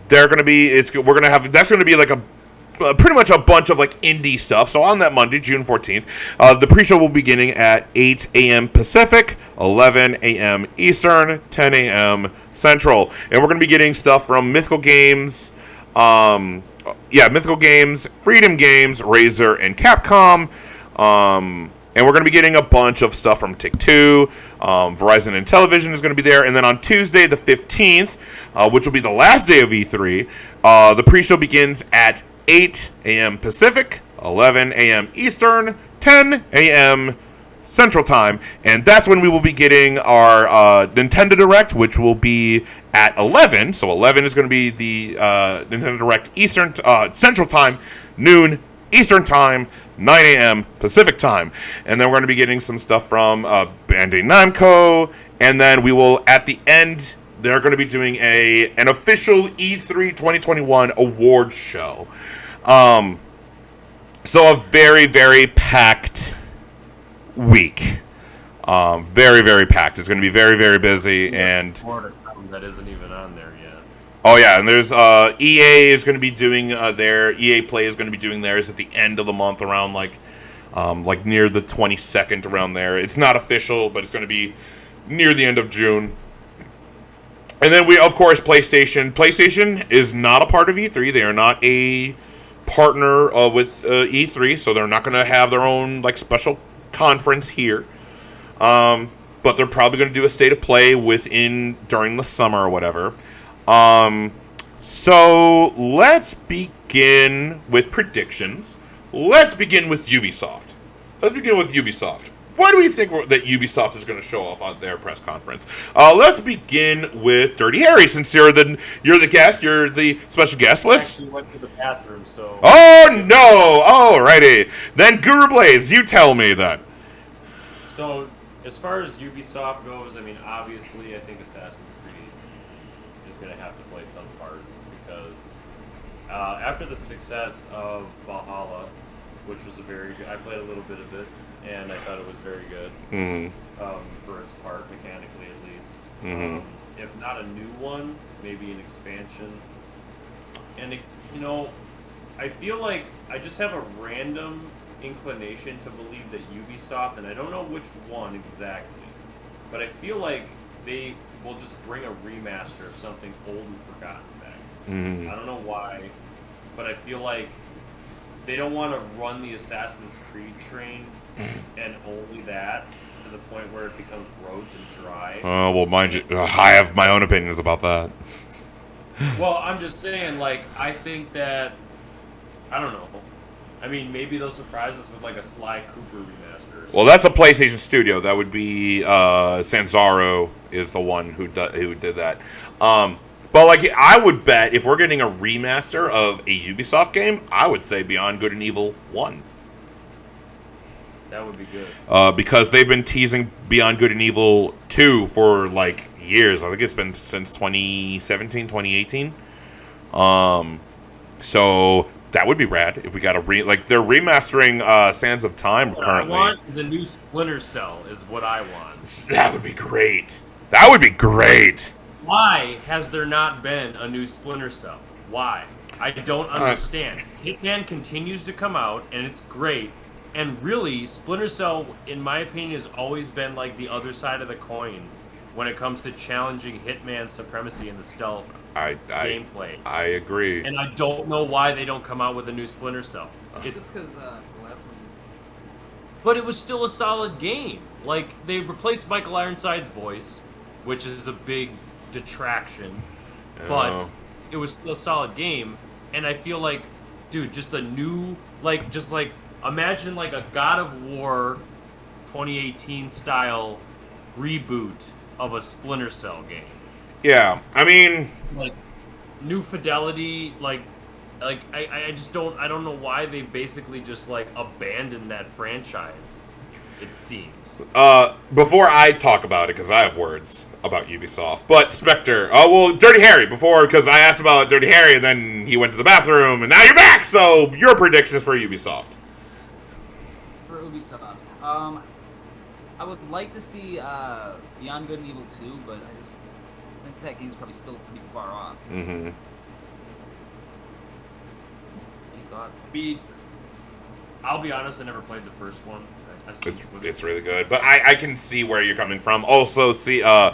that's going to be like pretty much a bunch of like indie stuff. So on that Monday, June 14th, the pre-show will be beginning at 8 a.m. Pacific, 11 a.m. Eastern, 10 a.m. Central. And we're going to be getting stuff from Mythical Games, Mythical Games, Freedom Games, Razer, and Capcom. And we're going to be getting a bunch of stuff from Take-Two. Verizon and Television is going to be there. And then on Tuesday, the 15th, which will be the last day of E3, the pre-show begins at 8 a.m. Pacific, 11 a.m. Eastern, 10 a.m. Central Time, and that's when we will be getting our Nintendo Direct, which will be at 11. So 11 is going to be the Nintendo Direct Eastern Central Time, noon Eastern Time, 9 a.m. Pacific Time, and then we're going to be getting some stuff from Bandai Namco, and then we will at the end. They're going to be doing an official E3 2021 award show. So a very, very packed week. Very, very packed. It's going to be very, very busy. And that isn't even on there yet. Oh, yeah. And there's EA is going to be doing their EA Play is going to be doing theirs at the end of the month, around like near the 22nd, around there. It's not official, but it's going to be near the end of June. And then we, of course, PlayStation. PlayStation is not a part of E3. They are not a partner with E3, so they're not going to have their own like special conference here. But they're probably going to do a state of play during the summer or whatever. So let's begin with predictions. Let's begin with Ubisoft. What do we think that Ubisoft is going to show off on their press conference? Let's begin with Dirty Harry, since you're the guest, you're the special guest list. I actually went to the bathroom, so. Oh no! Alrighty, then Guru Blaze, you tell me then. So, as far as Ubisoft goes, I mean, obviously, I think Assassin's Creed is going to have to play some part, because after the success of Valhalla, which was I played a little bit of it, and I thought it was very good, for its part, mechanically at least. If not a new one, maybe an expansion. And, I feel like I just have a random inclination to believe that Ubisoft, and I don't know which one exactly, but I feel like they will just bring a remaster of something old and forgotten back. I don't know why, but I feel like they don't want to run the Assassin's Creed train and only that to the point where it becomes rote and dry. Oh, well, mind you, I have my own opinions about that. Well, I'm just saying, like, I think that, I don't know. I mean, maybe they'll surprise us with, like, a Sly Cooper remaster. Well, that's a PlayStation studio. That would be Sanzaro is the one who did that. But, like, I would bet if we're getting a remaster of a Ubisoft game, I would say Beyond Good and Evil 1. That would be good. Because they've been teasing Beyond Good and Evil 2 for, like, years. I think it's been since 2017, 2018. So that would be rad if we got they're remastering Sands of Time what currently. I want the new Splinter Cell is what I want. That would be great. Why has there not been a new Splinter Cell? Why? I don't understand. Hitman continues to come out, and it's great. And really, Splinter Cell, in my opinion, has always been like the other side of the coin when it comes to challenging Hitman's supremacy in the stealth gameplay. I agree. And I don't know why they don't come out with a new Splinter Cell. It's just because the last one. But it was still a solid game. Like, they replaced Michael Ironside's voice, which is a big detraction. But it was still a solid game. And I feel like, dude, just a new, imagine like a God of War 2018 style reboot of a Splinter Cell game. Yeah, I mean, like new fidelity, I just don't know why they basically just like abandoned that franchise. It seems. Before I talk about it, because I have words about Ubisoft, but Spectre. Oh well, Dirty Harry before, because I asked about Dirty Harry, and then he went to the bathroom, and now you're back. So your predictions for Ubisoft? For Ubisoft, I would like to see Beyond Good and Evil 2, but I think that game's probably still pretty far off. Mm-hmm. Any thoughts? I'll be honest, I never played the first one. It's really good, but I can see where you're coming from. Also, see the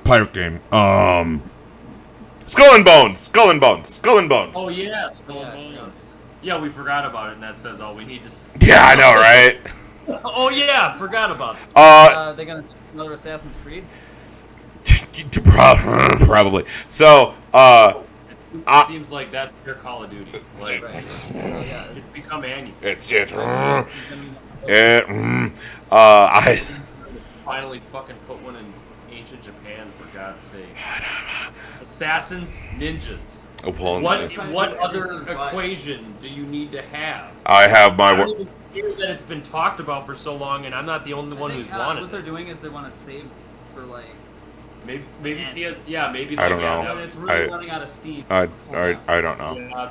pirate game. Skull and Bones. Oh yeah, Skull and Bones. Yeah, we forgot about it, and that says all we need to. Yeah, I know, right? Oh yeah, forgot about it. They're gonna do another Assassin's Creed. Probably. So, it seems like that's their Call of Duty. Like, Right. Oh, yeah, it's become annual. I Finally fucking put one in ancient Japan, for God's sake. Assassins, ninjas. What other equation do you need to have? I have my I don't even hear that it's been talked about for so long, and I'm not the only one who's wanted what they're it. doing is they want to save for like. Maybe I don't know. It's really running out of steam. I don't know. Yeah,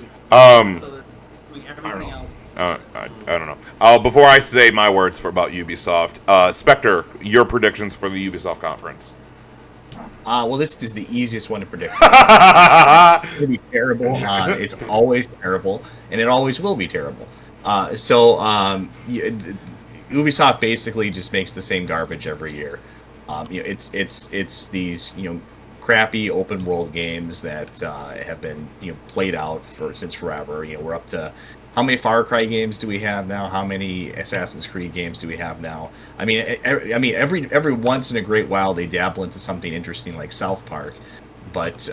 So they're doing everything else. I don't know. Before I say my words about Ubisoft, Spectre, your predictions for the Ubisoft conference. Well, this is the easiest one to predict. It's going to be terrible. It's always terrible, and it always will be terrible. Ubisoft basically just makes the same garbage every year. It's these crappy open world games that have been played out since forever. We're up to how many Far Cry games do we have now? How many Assassin's Creed games do we have now? I mean, every once in a great while they dabble into something interesting like South Park, but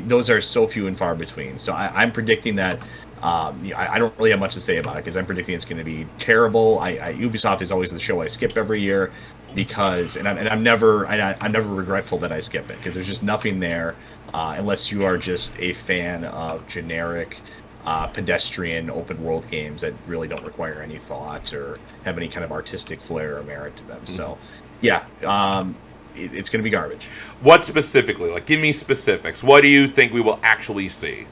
those are so few and far between. So I'm predicting that. I don't really have much to say about it because I'm predicting it's going to be terrible. Ubisoft is always the show I skip every year because, I'm never regretful that I skip it because there's just nothing there unless you are just a fan of generic pedestrian open world games that really don't require any thought or have any kind of artistic flair or merit to them. Mm-hmm. So, yeah, it's going to be garbage. What specifically? Like, give me specifics. What do you think we will actually see?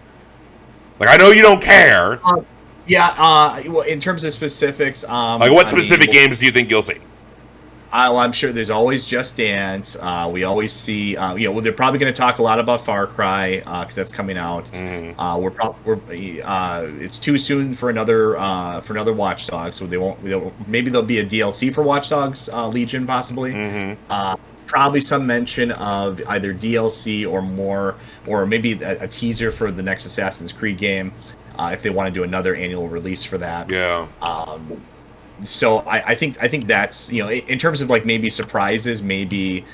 Like, I know you don't care. Well, in terms of specifics, what specific games do you think you'll see? Well, I'm sure there's always Just Dance. We always see, they're probably going to talk a lot about Far Cry because that's coming out. Mm-hmm. It's too soon for another Watch Dogs, so they won't. Maybe there'll be a DLC for Watch Dogs Legion, possibly. Mm-hmm. Probably some mention of either DLC or more, or maybe a teaser for the next Assassin's Creed game, if they want to do another annual release for that. Yeah. So I think that's in terms of like maybe surprises, maybe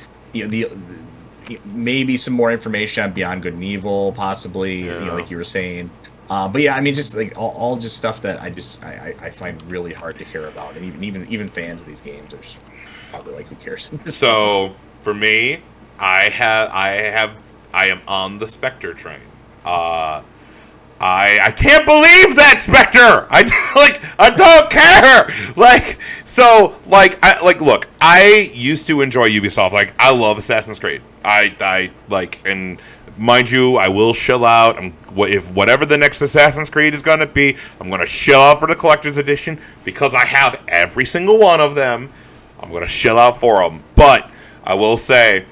maybe some more information on Beyond Good and Evil, possibly like you were saying. But yeah, I mean just like all just stuff that I find really hard to care about, and even fans of these games are just probably like, who cares? So for me, I am on the Spectre train. I can't believe that, Spectre. I don't care. Look, I used to enjoy Ubisoft. Like, I love Assassin's Creed. And mind you, I will shell out. If whatever the next Assassin's Creed is gonna be, I'm gonna shell out for the collector's edition because I have every single one of them. I'm gonna shell out for them. But I will say,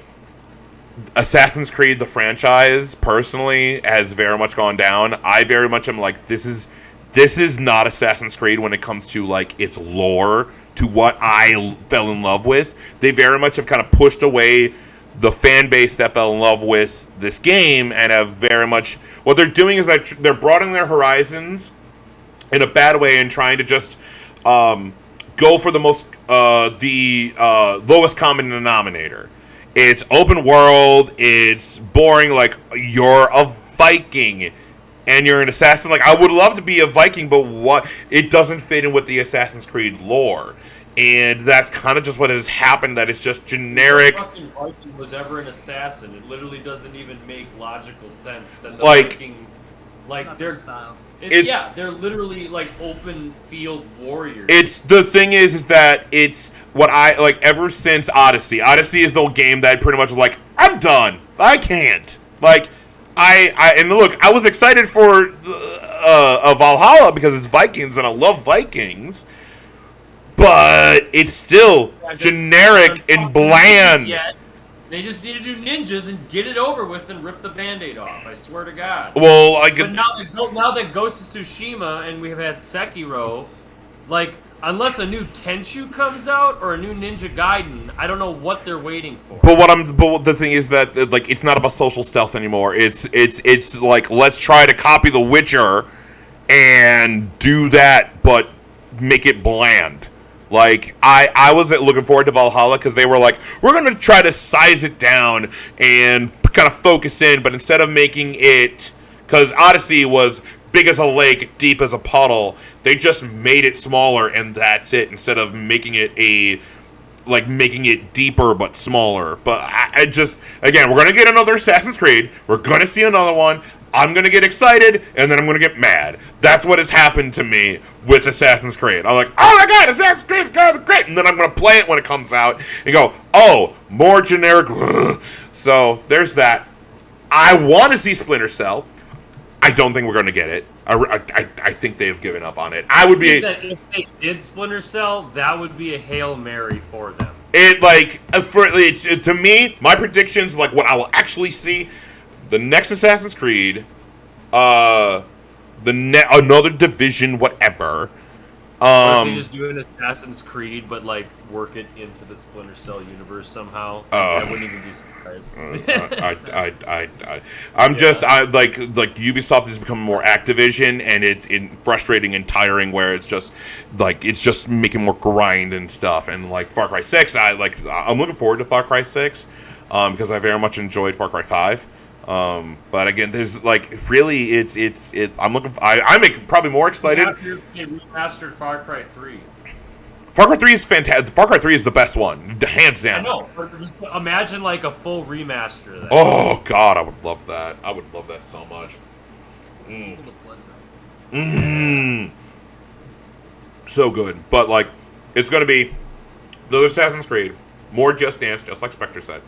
Assassin's Creed, the franchise, personally, has very much gone down. I very much am like, this is not Assassin's Creed when it comes to, like, its lore, to what I fell in love with. They very much have kind of pushed away the fan base that fell in love with this game, and have very much... What they're doing is that they're broadening their horizons in a bad way and trying to just go for the lowest common denominator. It's open world, it's boring, like, you're a Viking and you're an assassin. Like, I would love to be a Viking, but it doesn't fit in with the Assassin's Creed lore. And that's kind of just what has happened, that it's just generic. No fucking Viking was ever an assassin. It literally doesn't even make logical sense that the Like, Viking, like, they're style. they're literally like open field warriors. It's the thing is that it's what I like ever since Odyssey. Odyssey is the game that I pretty much like, I'm done. I can't. Like, and look, I was excited for Valhalla because it's Vikings and I love Vikings. But it's still generic and bland. Yet. They just need to do ninjas and get it over with and rip the Band-Aid off. I swear to God. Well, But now that Ghost of Tsushima and we have had Sekiro, like, unless a new Tenchu comes out or a new Ninja Gaiden, I don't know what they're waiting for. But the thing is that, like, it's not about social stealth anymore. It's like, let's try to copy The Witcher and do that, but make it bland. Like, I was looking forward to Valhalla because they were like, we're going to try to size it down and kind of focus in, but instead of making it, because Odyssey was big as a lake, deep as a puddle, they just made it smaller and that's it, instead of making it making it deeper but smaller. But I just, again, we're going to get another Assassin's Creed, we're going to see another one, I'm going to get excited, and then I'm going to get mad. That's what has happened to me with Assassin's Creed. I'm like, oh my god, Assassin's Creed is going to be great! And then I'm going to play it when it comes out, and go, oh, more generic. So, there's that. I want to see Splinter Cell. I don't think we're going to get it. I think they've given up on it. If they did Splinter Cell, that would be a Hail Mary for them. To me, my predictions, like what I will actually see, the next Assassin's Creed, another Division, whatever. Or if they just do an Assassin's Creed, but like work it into the Splinter Cell universe somehow. I wouldn't even be surprised. Like Ubisoft has become more Activision, and it's frustrating and tiring. Where it's just making more grind and stuff. And like Far Cry 6, I'm looking forward to Far Cry 6 because I very much enjoyed Far Cry 5. But again, there's like really, I'm probably more excited. They remastered Far Cry 3. Far Cry 3 is fantastic. Far Cry 3 is the best one, hands down. I know. Just imagine like a full remaster of that. Oh god, I would love that. I would love that so much. So good. But like, it's gonna be another Assassin's Creed, more Just Dance, just like Spectre said.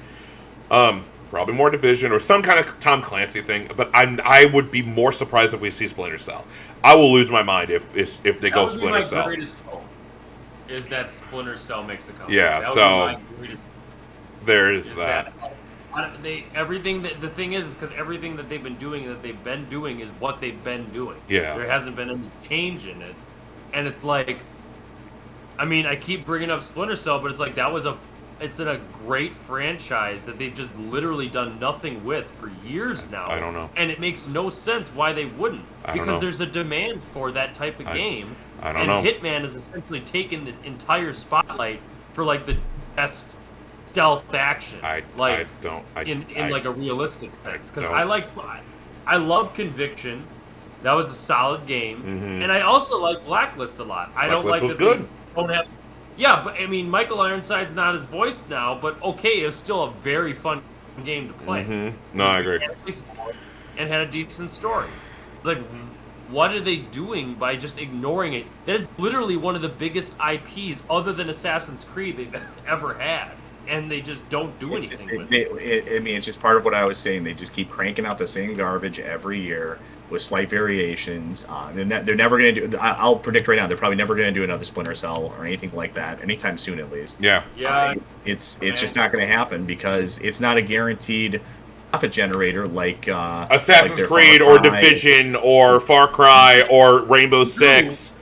Probably more Division or some kind of Tom Clancy thing, but I would be more surprised if we see Splinter Cell. I will lose my mind if they go Splinter Cell. That would be my greatest hope, is that Splinter Cell makes a comeback. Yeah, so there is that. The thing is because everything that they've been doing is what they've been doing. Yeah. There hasn't been any change in it. And it's like, I mean, I keep bringing up Splinter Cell, but it's like it's in a great franchise that they've just literally done nothing with for years now. I don't know. And it makes no sense why they wouldn't. Because there's a demand for that type of game. I don't know. Hitman has essentially taken the entire spotlight for like the best stealth action. In like a realistic sense. Because I love Conviction. That was a solid game. Mm-hmm. And I also like Blacklist a lot. I don't like that they don't have. Yeah, but I mean, Michael Ironside's not his voice now, but okay, it's still a very fun game to play. Mm-hmm. No, I agree. And had a decent story. It's like, what are they doing by just ignoring it? That is literally one of the biggest IPs, other than Assassin's Creed, they've ever had. and they just don't do anything with I mean, it's just part of what I was saying. They just keep cranking out the same garbage every year with slight variations. They're never going to do. I'll predict right now, they're probably never going to do another Splinter Cell or anything like that anytime soon, at least. Yeah. It's just not going to happen because it's not a guaranteed profit generator like Assassin's like Creed or Division or Far Cry or Rainbow Six.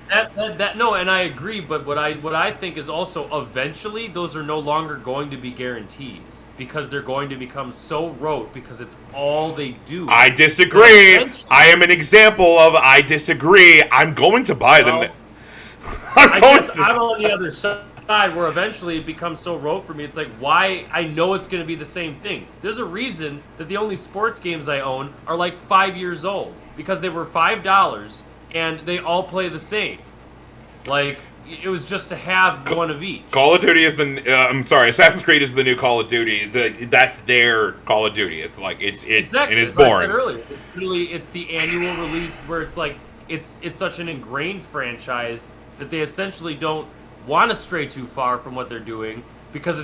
No, and I agree, but what I think is also eventually those are no longer going to be guarantees because they're going to become so rote because it's all they do. I disagree. I am an example of I disagree. I'm going to buy them. I'm on the other side where eventually it becomes so rote for me. It's like, why? I know it's going to be the same thing. There's a reason that the only sports games I own are like 5 years old because they were $5 and they all play the same. Like, it was just to have one of each. Call of Duty is Assassin's Creed is the new Call of Duty. That's their Call of Duty. It's like exactly. and it's boring. What I said earlier, it's the annual release where it's like it's such an ingrained franchise that they essentially don't want to stray too far from what they're doing because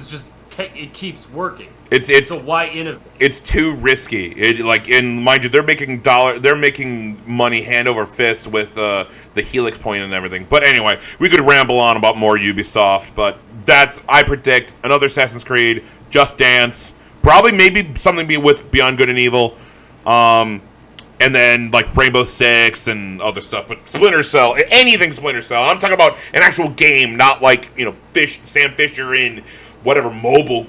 it keeps working. So why innovate? It's too risky. Mind you, they're making money hand over fist with the Helix point and everything. But anyway, we could ramble on about more Ubisoft, but I predict another Assassin's Creed, Just Dance, probably maybe something with Beyond Good and Evil, and then like Rainbow Six and other stuff. But Splinter Cell, anything Splinter Cell. I'm talking about an actual game, not like Sam Fisher in whatever mobile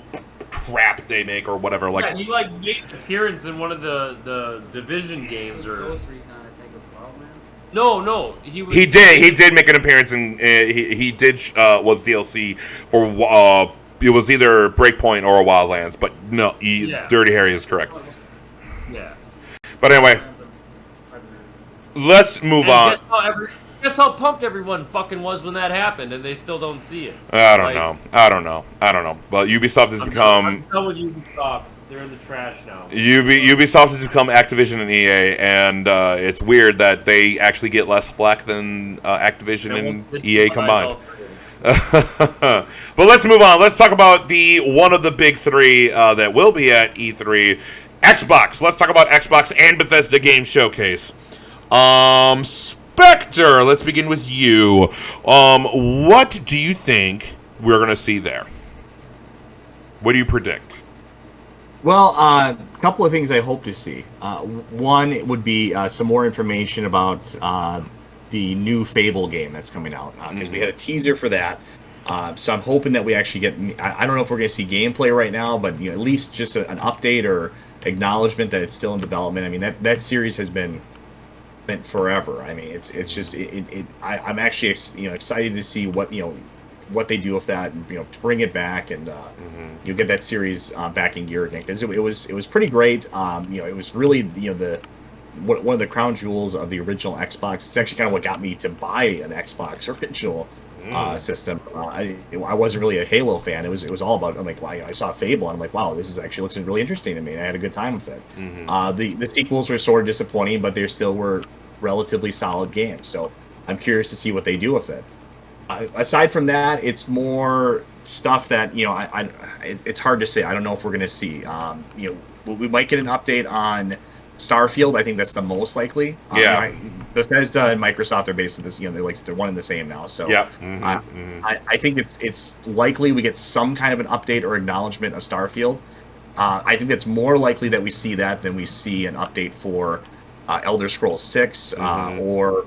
crap they make or whatever. Like, yeah, he made an appearance in one of the Division games or. Ghost Recon, I think, was Wildlands. No, he did make an appearance in he did was DLC for it was either Breakpoint or Wildlands, but no, Dirty Harry is correct. Yeah. But anyway, let's move on. Guess how pumped everyone fucking was when that happened, and they still don't see it. I don't know. But Ubisoft has become. I'm done with Ubisoft. They're in the trash now. Ubisoft has become Activision and EA, and it's weird that they actually get less flack than Activision and EA combined. But let's move on. Let's talk about one of the big three that will be at E3, Xbox. Let's talk about Xbox and Bethesda Game Showcase. Spectre, let's begin with you. What do you think we're going to see there? What do you predict? Well, a couple of things I hope to see. One would be some more information about the new Fable game that's coming out. Because we had a teaser for that. So I'm hoping that we actually get... I don't know if we're going to see gameplay right now, but at least just an update or acknowledgement that it's still in development. I mean, that series has been forever. I mean, it's just I'm actually excited to see what they do with that, and to bring it back and you get that series back in gear again, because it was pretty great. It was really one of the crown jewels of the original Xbox. It's actually kind of what got me to buy an Xbox original system. I wasn't really a Halo fan. It was all about, I'm like, wow, I saw Fable and I'm like, wow, this is actually looks really interesting to me, and I had a good time with it. The sequels were sort of disappointing, but they still were relatively solid games, so I'm curious to see what they do with it. Aside from that, it's more stuff that it's hard to say. I don't know if we're going to see. We might get an update on Starfield. I think that's the most likely. Bethesda and Microsoft are basically this. They're one and the same now. So yeah, I think it's likely we get some kind of an update or acknowledgement of Starfield. I think it's more likely that we see that than we see an update for Elder Scrolls 6 or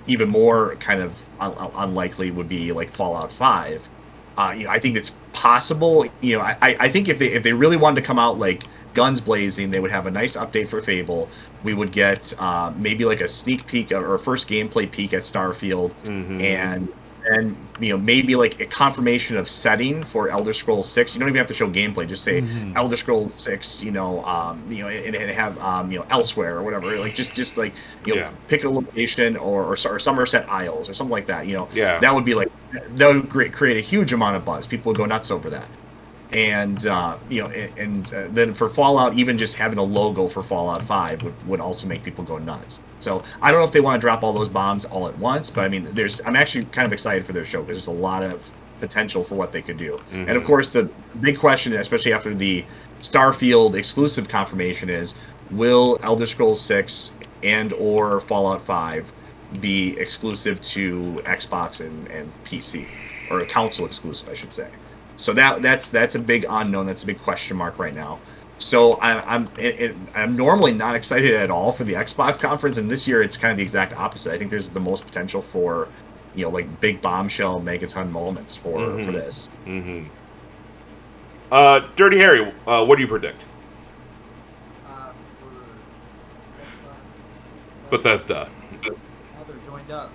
even more kind of unlikely would be like Fallout 5. I think it's possible. I think if they really wanted to come out like guns blazing, they would have a nice update for Fable. We would get maybe like a sneak peek or first gameplay peek at Starfield, and maybe like a confirmation of setting for Elder Scrolls 6. You don't even have to show gameplay. Just say Elder Scrolls 6, and have elsewhere or whatever. Like just like pick a location or Somerset Isles or something like that. That would be that would create a huge amount of buzz. People would go nuts over that. And then for Fallout, even just having a logo for Fallout 5 would also make people go nuts. So I don't know if they want to drop all those bombs all at once, but I mean, I'm actually kind of excited for their show because there's a lot of potential for what they could do. And of course, the big question, especially after the Starfield exclusive confirmation, is will Elder Scrolls 6 and or Fallout 5 be exclusive to Xbox and PC, or a console exclusive, I should say. So that's a big unknown. That's a big question mark right now. So I'm normally not excited at all for the Xbox conference, and this year it's kind of the exact opposite. I think there's the most potential for, like big bombshell megaton moments for this. Dirty Harry, what do you predict? For Xbox, Bethesda. now they're joined up.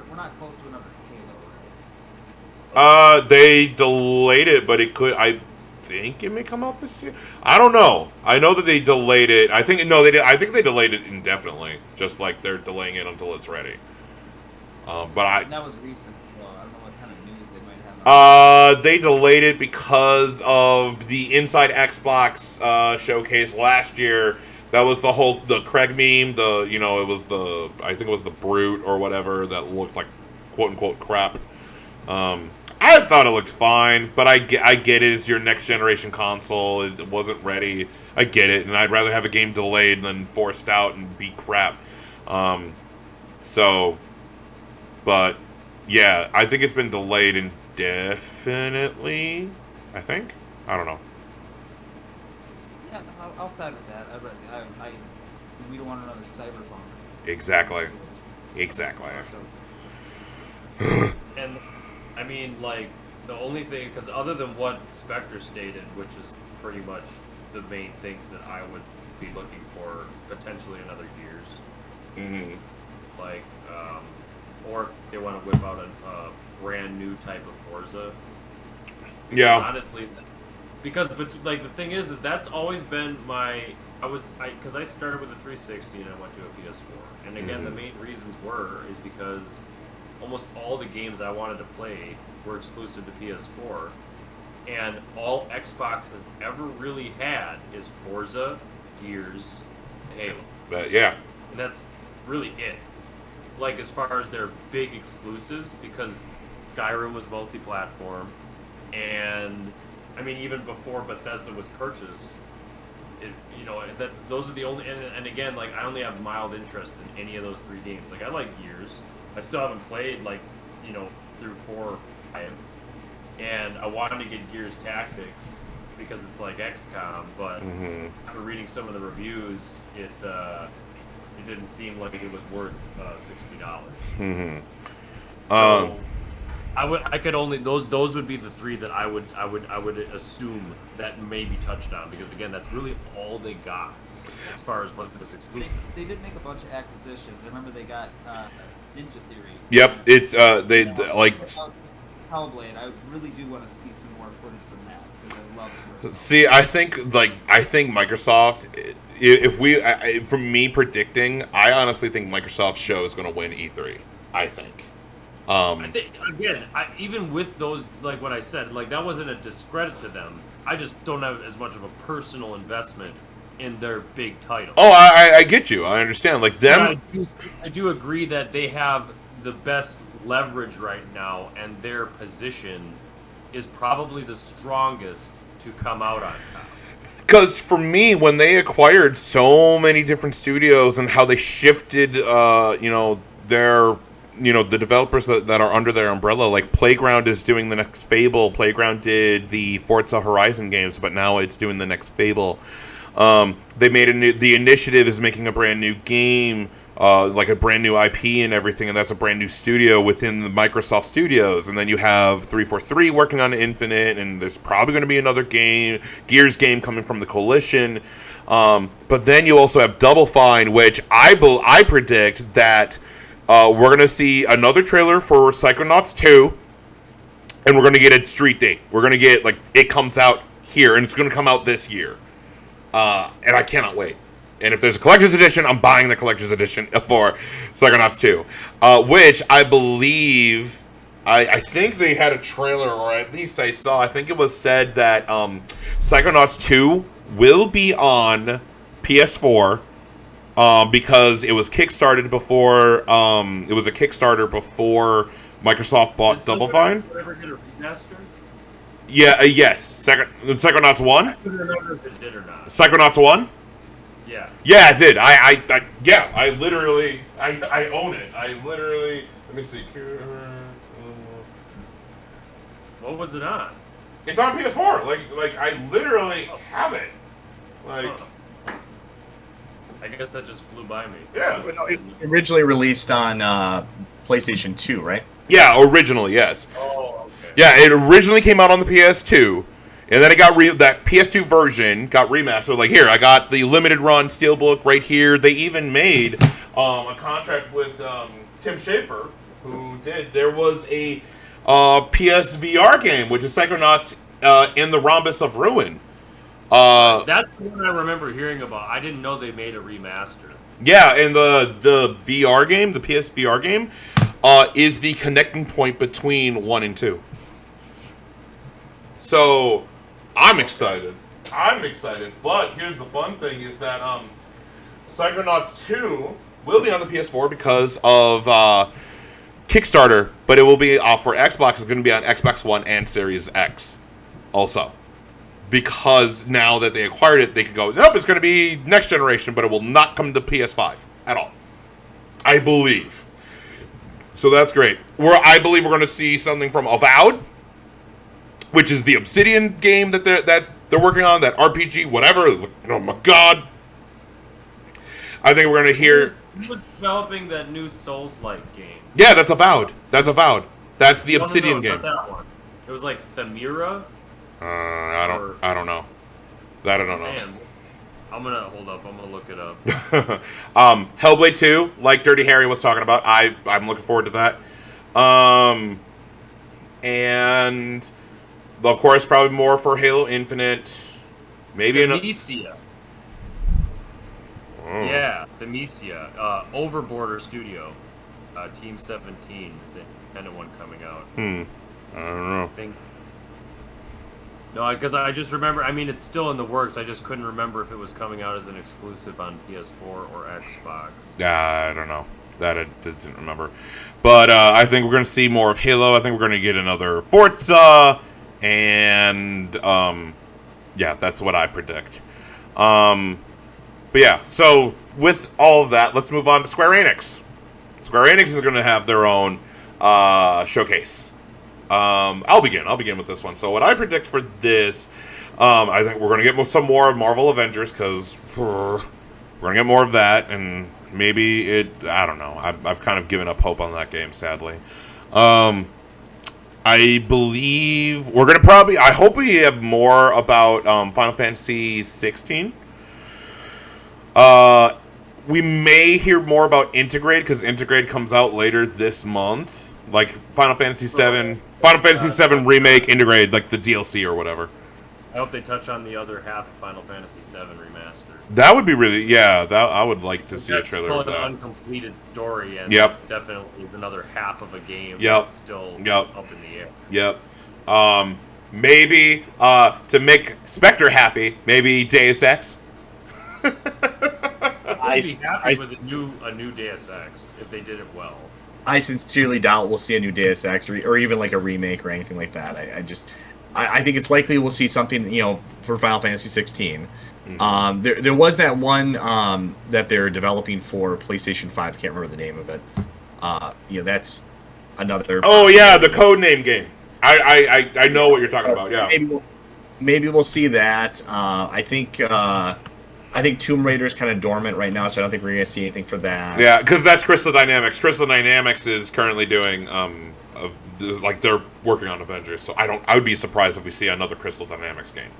We're not close to another Halo, right? They delayed it, but it could. I think it may come out this year. I don't know. I know that they delayed it. I think they delayed it indefinitely, just like they're delaying it until it's ready. But that was recent. Well, I don't know what kind of news they might have. They delayed it because of the Inside Xbox showcase last year. That was the Craig meme. I think it was the Brute or whatever that looked like quote unquote crap. I thought it looked fine, but I get it. It's your next generation console. It wasn't ready. I get it, and I'd rather have a game delayed than forced out and be crap. But yeah, I think it's been delayed indefinitely. I don't know. Yeah, I'll side with that. We don't want another Cyberpunk. Exactly. And I mean, like, the only thing, because other than what Spectre stated, which is pretty much the main things that I would be looking for, potentially another Gears. Like, or they want to whip out a brand new type of Forza. Yeah. Honestly, because like the thing is that's always been because I started with a 360 and I went to a PS4, and again the main reasons is because almost all the games I wanted to play were exclusive to PS4, and all Xbox has ever really had is Forza, Gears, and Halo. But yeah, and that's really it. Like as far as their big exclusives, because Skyrim was multi-platform, and I mean even before Bethesda was purchased, those are the only. And again, like I only have mild interest in any of those three games. Like I like Gears. I still haven't played through 4 or 5, and I wanted to get Gears Tactics because it's like XCOM, but after reading some of the reviews, it didn't seem like it was worth $60. So I could only those would be the three that I would assume that may be touched on, because again that's really all they got as far as what was exclusive. They did make a bunch of acquisitions. I remember they got Ninja Theory. Yep, it's they like. Hellblade. I really do want to see some more footage from that because I love the first. See, I think Microsoft. From me predicting, I honestly think Microsoft's show is going to win E3. I think. I think again, even with those, like what I said, like that wasn't a discredit to them. I just don't have as much of a personal investment in their big title. Oh, I get you. I understand. Like them. I do agree that they have the best leverage right now, and their position is probably the strongest to come out on top. Because for me, when they acquired so many different studios and how they shifted, the developers that are under their umbrella, like Playground is doing the next Fable. Playground did the Forza Horizon games, but now it's doing the next Fable. They made the Initiative is making a brand new game, like a brand new IP and everything, and that's a brand new studio within the Microsoft Studios. And then you have 343 working on Infinite, and there's probably going to be another Gears game coming from the Coalition. But then you also have Double Fine, which I predict that we're going to see another trailer for Psychonauts 2, and we're going to get a street date. We're going to get, it comes out here, and it's going to come out this year. And I cannot wait. And if there's a collector's edition, I'm buying the collector's edition for Psychonauts 2. Which I believe, I think they had a trailer, or at least I think it was said that Psychonauts 2 will be on PS4 because it was kickstarted before, it was a Kickstarter before Microsoft bought Did Double Fine. ever get a remaster? Yeah, yes. Psychonauts 1? I couldn't remember if it did or not. Psychonauts 1? Yeah. Yeah, it did. I literally own it. Let me see. What was it on? It's on PS4. Like I literally have it. Like, I guess that just flew by me. yeah. It was originally released on PlayStation 2, right? Yeah, originally, yes. Oh, okay. Yeah, it originally came out on the PS2, and then it got that PS2 version got remastered. Like, here, I got the limited run Steelbook right here. They even made a contract with Tim Schafer, who did. There was a PSVR game, which is Psychonauts in the Rhombus of Ruin. That's the one I remember hearing about. I didn't know they made a remaster. Yeah, and the VR game, the PSVR game, is the connecting point between 1 and 2. So, I'm excited. But here's the fun thing is that Psychonauts 2 will be on the PS4 because of Kickstarter, but it will be for Xbox. It's going to be on Xbox One and Series X also. Because now that they acquired it, they could go, nope, it's going to be next generation, but it will not come to PS5 at all. I believe. So that's great. I believe we're going to see something from Avowed, which is the Obsidian game that they're working on, that RPG, whatever. Oh my god. I think we're going to hear... Who was developing that new Souls-like game? Yeah, that's Avowed. That's the Obsidian game. Not that one. It was like Themira? I don't know. That I don't know. Man, I'm gonna look it up. Hellblade 2, like Dirty Harry was talking about. I'm looking forward to that. And of course, probably more for Halo Infinite. Maybe Themisia. Yeah, Themisia. Overborder Studio. Team 17 is the independent one coming out. I don't know. No, because I just remember, I mean, it's still in the works. I just couldn't remember if it was coming out as an exclusive on PS4 or Xbox. I don't know. That I didn't remember. But I think we're going to see more of Halo. I think we're going to get another Forza. And, yeah, that's what I predict. But yeah, so with all of that, let's move on to Square Enix. Square Enix is going to have their own showcase. I'll begin with this one. So what I predict for this, I think we're going to get some more Marvel Avengers, because we're going to get more of that, and maybe I don't know. I've kind of given up hope on that game, sadly. I believe we're going to I hope we have more about Final Fantasy 16. We may hear more about Integrate, because Integrate comes out later this month. Like Final Fantasy 7 Remake, Integrate, like the DLC or whatever. I hope they touch on the other half of Final Fantasy 7 Remastered. That would be really, yeah, I would like to see a trailer of that. It's still an uncompleted story, and definitely another half of a game that's still up in the air. Yep. Maybe, to make Spectre happy, maybe Deus Ex. I'd be happy with a new Deus Ex if they did it well. I sincerely doubt we'll see a new Deus Ex or even like a remake or anything like that. I think it's likely we'll see something, for Final Fantasy 16. Mm-hmm. There was that one that they're developing for PlayStation 5. I can't remember the name of it. That's another. Oh yeah, the Codename game. I know what you're talking about. Yeah. Maybe we'll see that. I think Tomb Raider is kind of dormant right now, so I don't think we're going to see anything for that. Yeah, because that's Crystal Dynamics. Crystal Dynamics is currently doing, they're working on Avengers, so I would be surprised if we see another Crystal Dynamics game.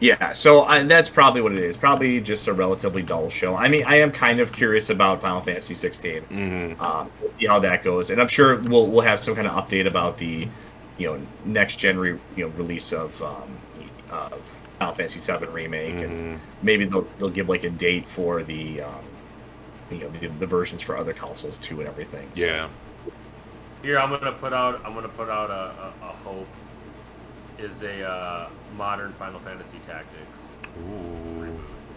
Yeah, so that's probably what it is. Probably just a relatively dull show. I mean, I am kind of curious about Final Fantasy 16. Mm-hmm. We'll see how that goes, and I'm sure we'll have some kind of update about the, next gen release of Final Fantasy 7 remake, and maybe they'll give like a date for the the versions for other consoles too and everything. So. Yeah. Here I'm gonna put out a hope is a modern Final Fantasy Tactics.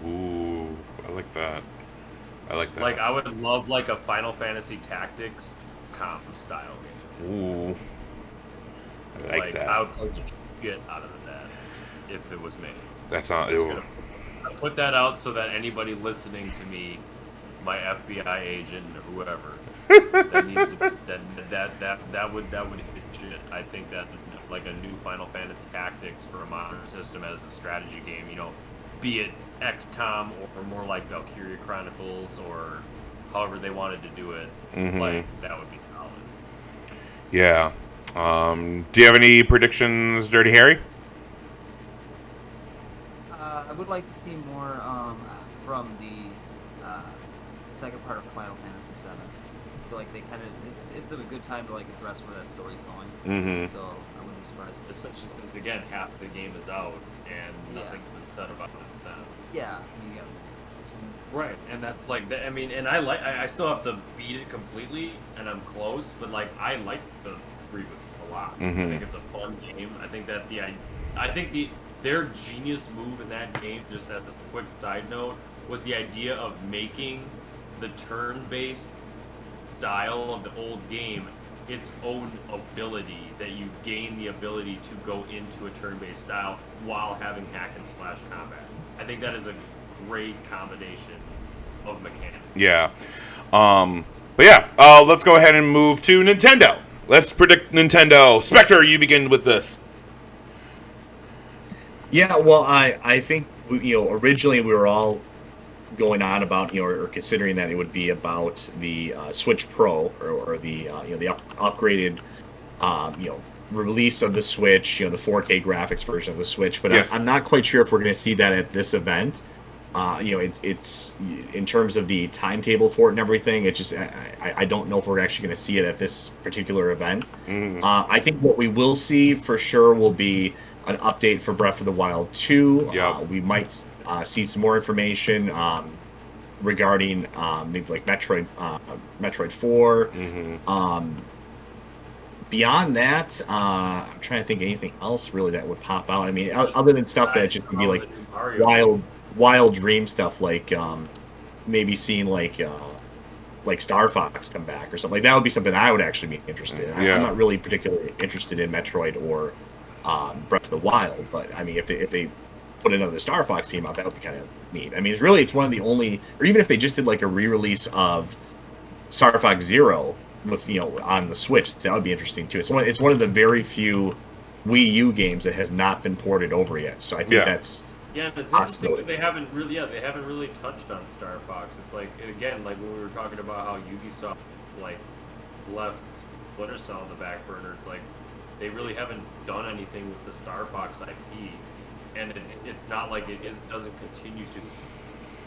Ooh, I like that. Like I would love like a Final Fantasy Tactics XCOM style game. Ooh, I like that. I would play the shit out of that if it was me. That's not. I put that out so that anybody listening to me, my FBI agent or whoever, that would hit shit. I think that like a new Final Fantasy Tactics for a modern system as a strategy game, be it XCOM or more like Valkyria Chronicles or however they wanted to do it, like that would be solid. Yeah. Do you have any predictions, Dirty Harry? I would like to see more from the second part of Final Fantasy VII. I feel like they kind of it's a good time to like address where that story's going. So I wouldn't be surprised. Especially since again half the game is out and nothing's been said about it since. Yeah, Right, and that's like I mean, and I still have to beat it completely, and I'm close, but like I like the reboot a lot. I think it's a fun game. I think that their genius move in that game, just as a quick side note, was the idea of making the turn-based style of the old game its own ability, that you gain the ability to go into a turn-based style while having hack and slash combat. I think that is a great combination of mechanics. Yeah. Let's go ahead and move to Nintendo. Let's predict Nintendo. Spectre, you begin with this. Yeah, well, I think originally we were all going on about or considering that it would be about the Switch Pro or the the upgraded release of the Switch, the 4K graphics version of the Switch. But yes. I'm not quite sure if we're going to see that at this event. It's in terms of the timetable for it and everything. It just I don't know if we're actually going to see it at this particular event. I think what we will see for sure will be an update for Breath of the Wild 2. We might see some more information regarding maybe like Metroid 4. Beyond that, I'm trying to think of anything else really that would pop out. I mean, other than stuff that just would be like wild dream stuff, like maybe seeing like Star Fox come back or something. Like that would be something I would actually be interested in. I'm not really particularly interested in Metroid or Breath of the Wild, but I mean, if they put another Star Fox team out, that would be kind of neat. I mean, it's one of the only, or even if they just did like a re-release of Star Fox Zero with on the Switch, that would be interesting too. It's one of the very few Wii U games that has not been ported over yet. So I think that's it's interesting that they haven't really touched on Star Fox. It's like again, like when we were talking about how Ubisoft like left Splinter Cell on the back burner. It's like they really haven't done anything with the Star Fox IP, and it's not like it doesn't continue to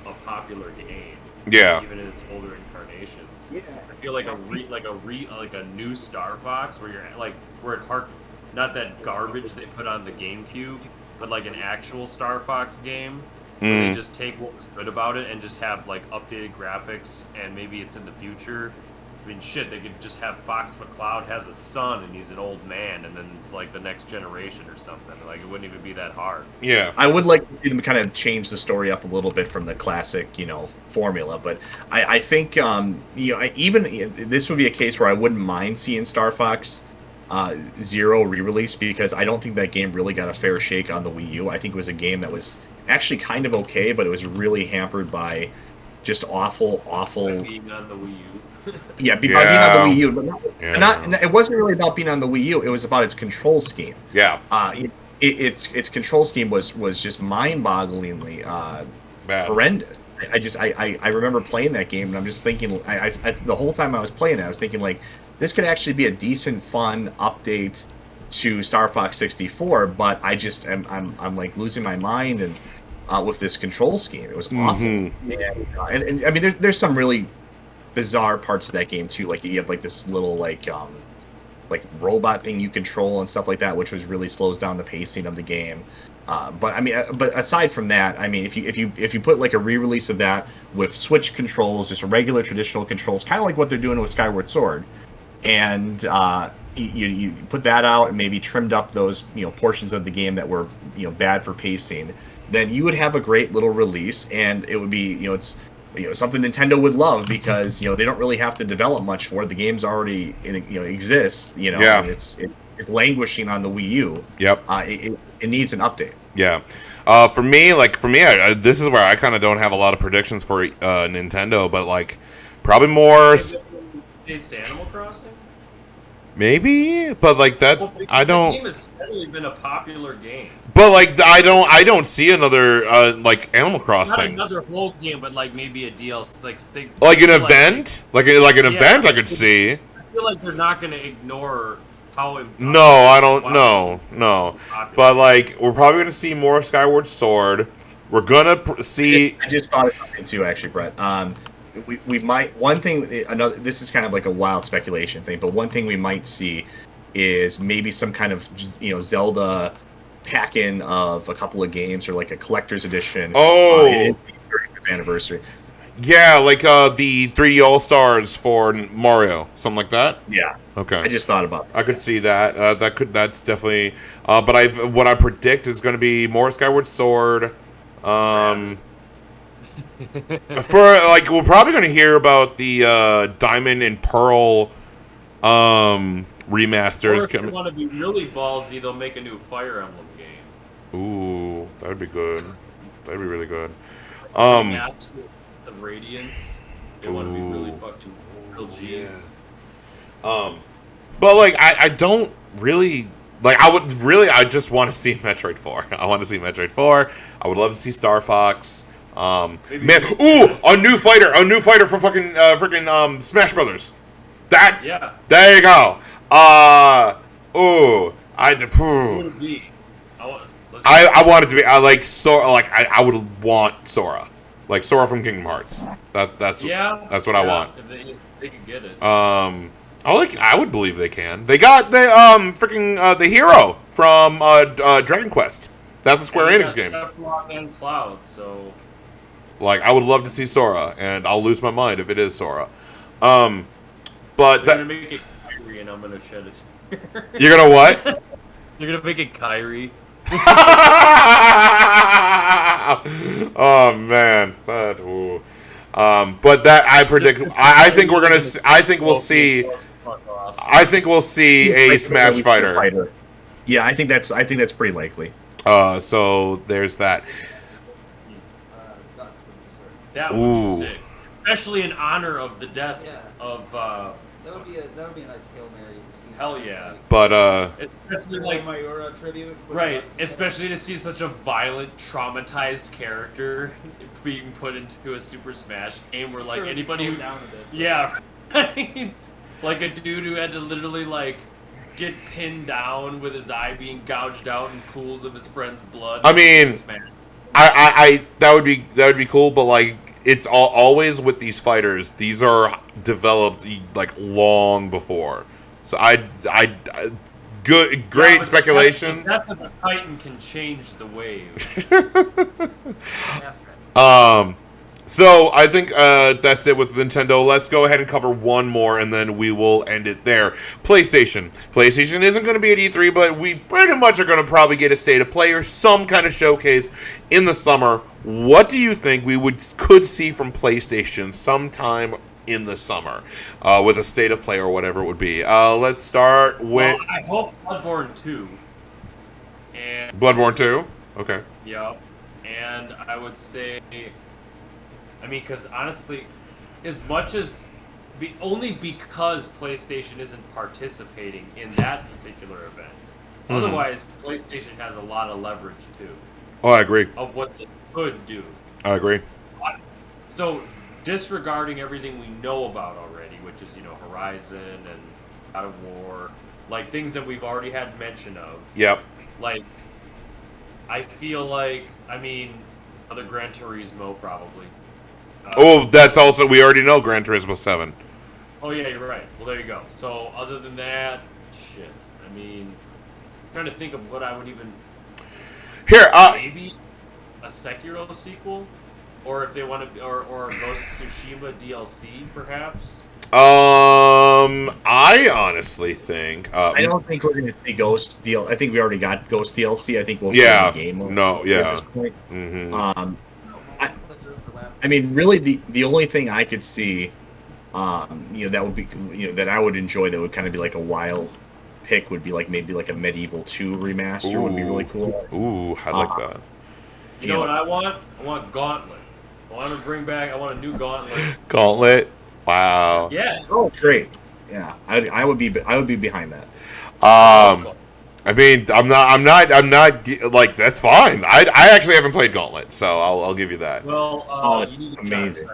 a popular game. Yeah. Even in its older incarnations. Yeah. I feel like a new Star Fox where you're like not that garbage they put on the GameCube, but like an actual Star Fox game. Where they just take what was good about it and just have like updated graphics, and maybe it's in the future. I mean, shit, they could just have Fox McCloud has a son and he's an old man, and then it's like the next generation or something. Like, it wouldn't even be that hard. Yeah. I would like to kind of change the story up a little bit from the classic, formula. But I think, even this would be a case where I wouldn't mind seeing Star Fox Zero re-release, because I don't think that game really got a fair shake on the Wii U. I think it was a game that was actually kind of okay, but it was really hampered by just awful. Being on the Wii U. Being on the Wii U, but not. It wasn't really about being on the Wii U. It was about its control scheme. Yeah. Its control scheme was just mind-bogglingly horrendous. I remember playing that game, and I'm just thinking, the whole time I was playing it, I was thinking like, this could actually be a decent, fun update to Star Fox 64, but I'm like losing my mind and with this control scheme. It was awful. And I mean, there's some really bizarre parts of that game too. Like you have like this little like robot thing you control and stuff like that, which really slows down the pacing of the game. But I mean, but aside from that, I mean, if you put like a re-release of that with Switch controls, just regular traditional controls, kind of like what they're doing with Skyward Sword, and you put that out and maybe trimmed up those portions of the game that were bad for pacing, then you would have a great little release, and it would be something Nintendo would love because they don't really have to develop much for it. The game's already exists. Yeah. And it's languishing on the Wii U. Yep. It needs an update. Yeah. For me, this is where I kind of don't have a lot of predictions for Nintendo, but like probably more. It's to Animal Crossing. Maybe, but like that, I don't. The game has steadily been a popular game. But like I don't see another like Animal Crossing. Not another whole game, but like maybe a DLC, like an event, like an event. I could see. I feel like they're not going to ignore how important. No, I don't. No. But like we're probably gonna see more of Skyward Sword. We're gonna see. I just thought of something too, actually, Brett. We might this is kind of like a wild speculation thing, but one thing we might see is maybe some kind of Zelda pack-in of a couple of games or like a collector's edition. Oh, in the 30th anniversary. Yeah, like the 3D All-Stars for Mario, something like that. Yeah. Okay. I just thought about that. I could see that. That's definitely. But what I predict is going to be more Skyward Sword. For like, we're probably going to hear about the Diamond and Pearl remasters. Or if you want to be really ballsy, they'll make a new Fire Emblem game. Ooh, that would be good. That'd be really good. The Radiance. They want to be really fucking real G's. Yeah. But like, I don't really like. I just want to see Metroid 4. I want to see Metroid 4. I would love to see Star Fox. Man, a new fighter for fucking freaking Smash Brothers. Yeah. There you go. I want it to be. I like Sora. Like I would want Sora, like Sora from Kingdom Hearts. That's what I want. If they can get it. I would believe they can. They got the freaking the hero from Dragon Quest. That's a Square Enix game. And Cloud, so. Like, I would love to see Sora, and I'll lose my mind if it is Sora. But they're gonna make it Kyrie, and I'm gonna shed it. You're gonna what? You're gonna make it Kyrie. Oh man, but that I predict. I think we're gonna. I think we'll see. I think we'll see a Smash fighter. Yeah, I think that's pretty likely. So there's that. That would be sick, especially in honor of the death of. That would be a nice Hail Mary. Hell yeah! But especially like Mayura tribute. Right, especially to see such a violent, traumatized character being put into a Super Smash game where like anybody who, down a bit. Yeah, right? Like a dude who had to literally like get pinned down with his eye being gouged out in pools of his friend's blood. I mean, I that would be cool, but like it's always with these fighters. These are developed like long before. So great speculation. That's what the Titan can change the waves. So I think that's it with Nintendo. Let's go ahead and cover one more, and then we will end it there. PlayStation. PlayStation isn't going to be at E3, but we pretty much are going to probably get a state of play or some kind of showcase in the summer. What do you think we could see from PlayStation sometime in the summer with a state of play or whatever it would be? Let's start with... Well, I hope Bloodborne 2. And Bloodborne 2? Okay. Yep. And I would say... I mean, because honestly, as much as... only because PlayStation isn't participating in that particular event. Mm-hmm. Otherwise, PlayStation has a lot of leverage, too. Oh, I agree. Of what they could do. I agree. So, disregarding everything we know about already, which is, Horizon and God of War, like, things that we've already had mention of. Yep. Like, I feel like, other Gran Turismo, probably. That's also, we already know Gran Turismo 7. Oh, yeah, you're right. Well, there you go. So, other than that, shit. I'm trying to think of what I would even... Here, maybe a Sekiro sequel? Or if they want to... Or Ghost of Tsushima DLC, perhaps? I honestly think... I don't think we're going to see Ghost DLC. I think we already got Ghost DLC. I think we'll see the game. No, yeah. At this point. Mm-hmm. I mean, really, the only thing I could see, that would be, that I would enjoy, that would kind of be like a wild pick, would be like maybe like a Medieval 2 remaster would be really cool. Ooh, I like that. You know what I want? I want Gauntlet. I want a new Gauntlet. Gauntlet. Wow. Yeah. Oh, great. Yeah, I would be behind that. I mean, I'm not like, that's fine. I actually haven't played Gauntlet, so I'll give you that. Well, you need to amazing.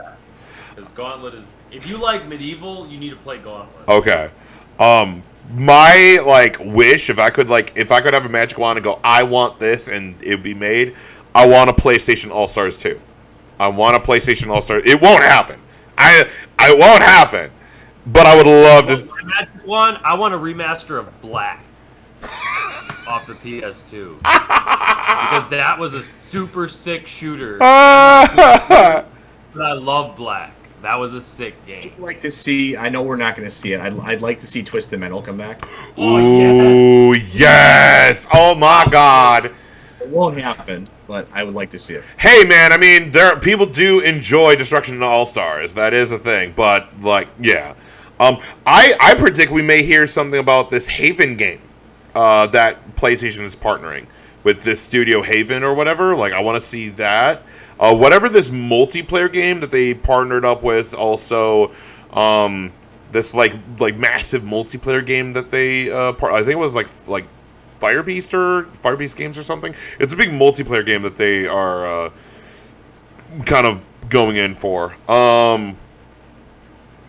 Because Gauntlet is, if you like medieval, you need to play Gauntlet. Okay. My like wish, if I could have a magic wand and go, I want this, and it would be made. I want a PlayStation All Stars 2. I want a PlayStation All Stars. It won't happen. I won't happen. But I would love to. My magic wand, I want a remaster of Black off the PS2 because that was a super sick shooter. But I love Black. That was a sick game. I'd like to see. I know we're not going to see it. I'd like to see Twisted Metal come back. Ooh, yes! Oh my God! It won't happen, but I would like to see it. Hey, man! I mean, people do enjoy Destruction All Stars. That is a thing. But like, yeah. I predict we may hear something about this Haven game that PlayStation is partnering with this studio Haven or whatever. Like, I want to see that. Whatever this multiplayer game that they partnered up with, also this like massive multiplayer game that they I think it was like Firebeast Games or something. It's a big multiplayer game that they are kind of going in for.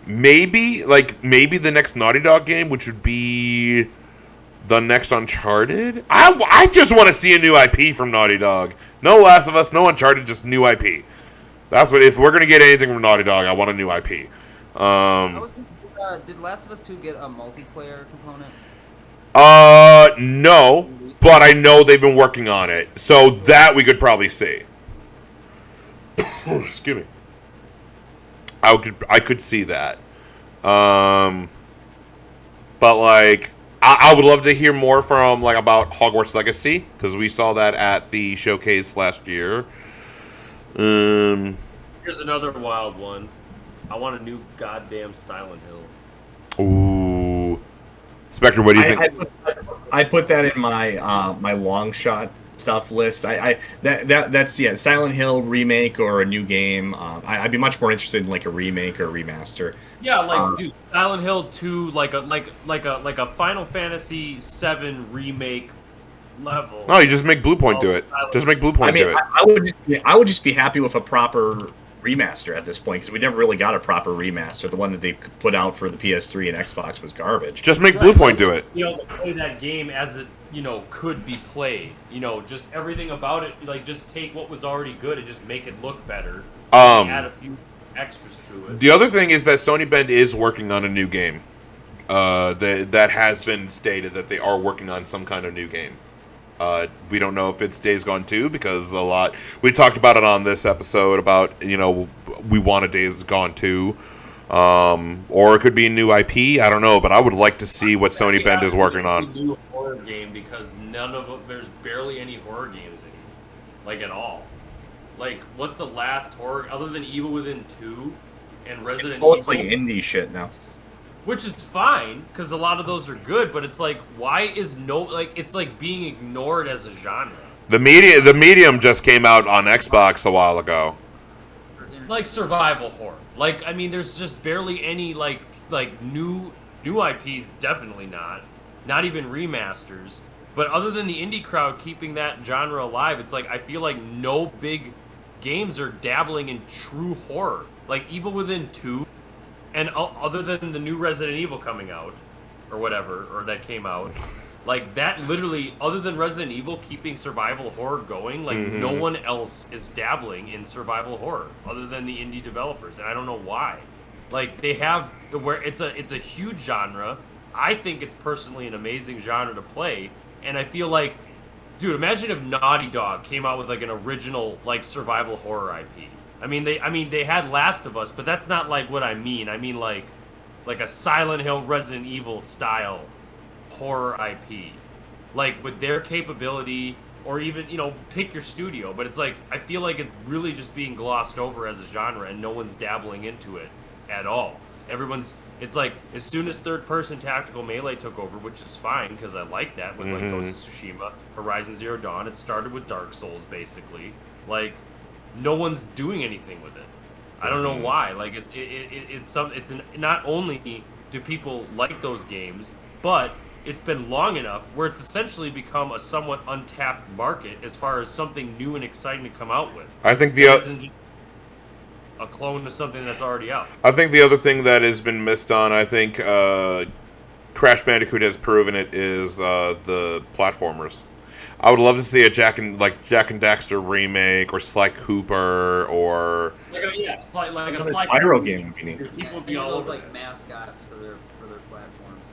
Maybe the next Naughty Dog game, which would be the next Uncharted. I just want to see a new IP from Naughty Dog. No Last of Us, no Uncharted, just new IP. That's what. If we're gonna get anything from Naughty Dog, I want a new IP. Did Last of Us 2 get a multiplayer component? No, but I know they've been working on it, so that we could probably see. Excuse me. I could see that. But like, I would love to hear more from like about Hogwarts Legacy, because we saw that at the showcase last year. Here's another wild one. I want a new goddamn Silent Hill. Ooh, Spectre, what do you think? I put that in my my long shot stuff list. That's Silent Hill remake or a new game. I'd be much more interested in like a remake or a remaster. Yeah, like dude, Silent Hill 2, like a Final Fantasy 7 remake level. No, you just make Bluepoint do it. Just make Bluepoint do it. I would just be happy with a proper remaster at this point, because we never really got a proper remaster. The one that they put out for the PS3 and Xbox was garbage. Just make Bluepoint do it. To play that game as it could be played. Just everything about it. Like, just take what was already good and just make it look better. Add a few extras to it. The other thing is that Sony Bend is working on a new game. That has been stated that they are working on some kind of new game. We don't know if it's Days Gone 2, because we talked about it on this episode about, we want a Days Gone 2. Or it could be a new IP. I don't know, but I would like to see what Sony Bend is working on. New horror game, because there's barely any horror games anymore, like at all. Like, what's the last horror other than Evil Within 2 and Resident Evil? It's like indie shit now. Which is fine, because a lot of those are good, but it's like, why is it's like being ignored as a genre. The Medium just came out on Xbox a while ago. Like survival horror. Like, I mean, there's just barely any like new IPs, definitely not. Not even remasters. But other than the indie crowd keeping that genre alive, it's like I feel like no big games are dabbling in true horror. Like Evil Within 2, and other than the new Resident Evil coming out, or whatever, or that came out, like that literally, other than Resident Evil keeping survival horror going, like no one else is dabbling in survival horror other than the indie developers, and I don't know why. Like they have it's a huge genre. I think it's personally an amazing genre to play, and I feel like, dude, imagine if Naughty Dog came out with like an original like survival horror IP. I mean they had Last of Us, but that's not like what I mean. I mean like a Silent Hill, Resident Evil style horror IP. Like with their capability or even pick your studio. But it's like I feel like it's really just being glossed over as a genre, and no one's dabbling into it at all. It's like as soon as third-person tactical melee took over, which is fine because I like that with like Ghost of Tsushima, Horizon Zero Dawn. It started with Dark Souls basically. Like no one's doing anything with it. I don't know why. Like it's not only do people like those games, but it's been long enough where it's essentially become a somewhat untapped market as far as something new and exciting to come out with. I think a clone of something that's already out. I think the other thing that has been missed on, I think Crash Bandicoot has proven it, is the platformers. I would love to see a Jak and Daxter remake, or Sly Cooper, or like a Spyro game. People would Be be all all those over like mascots for their platforms.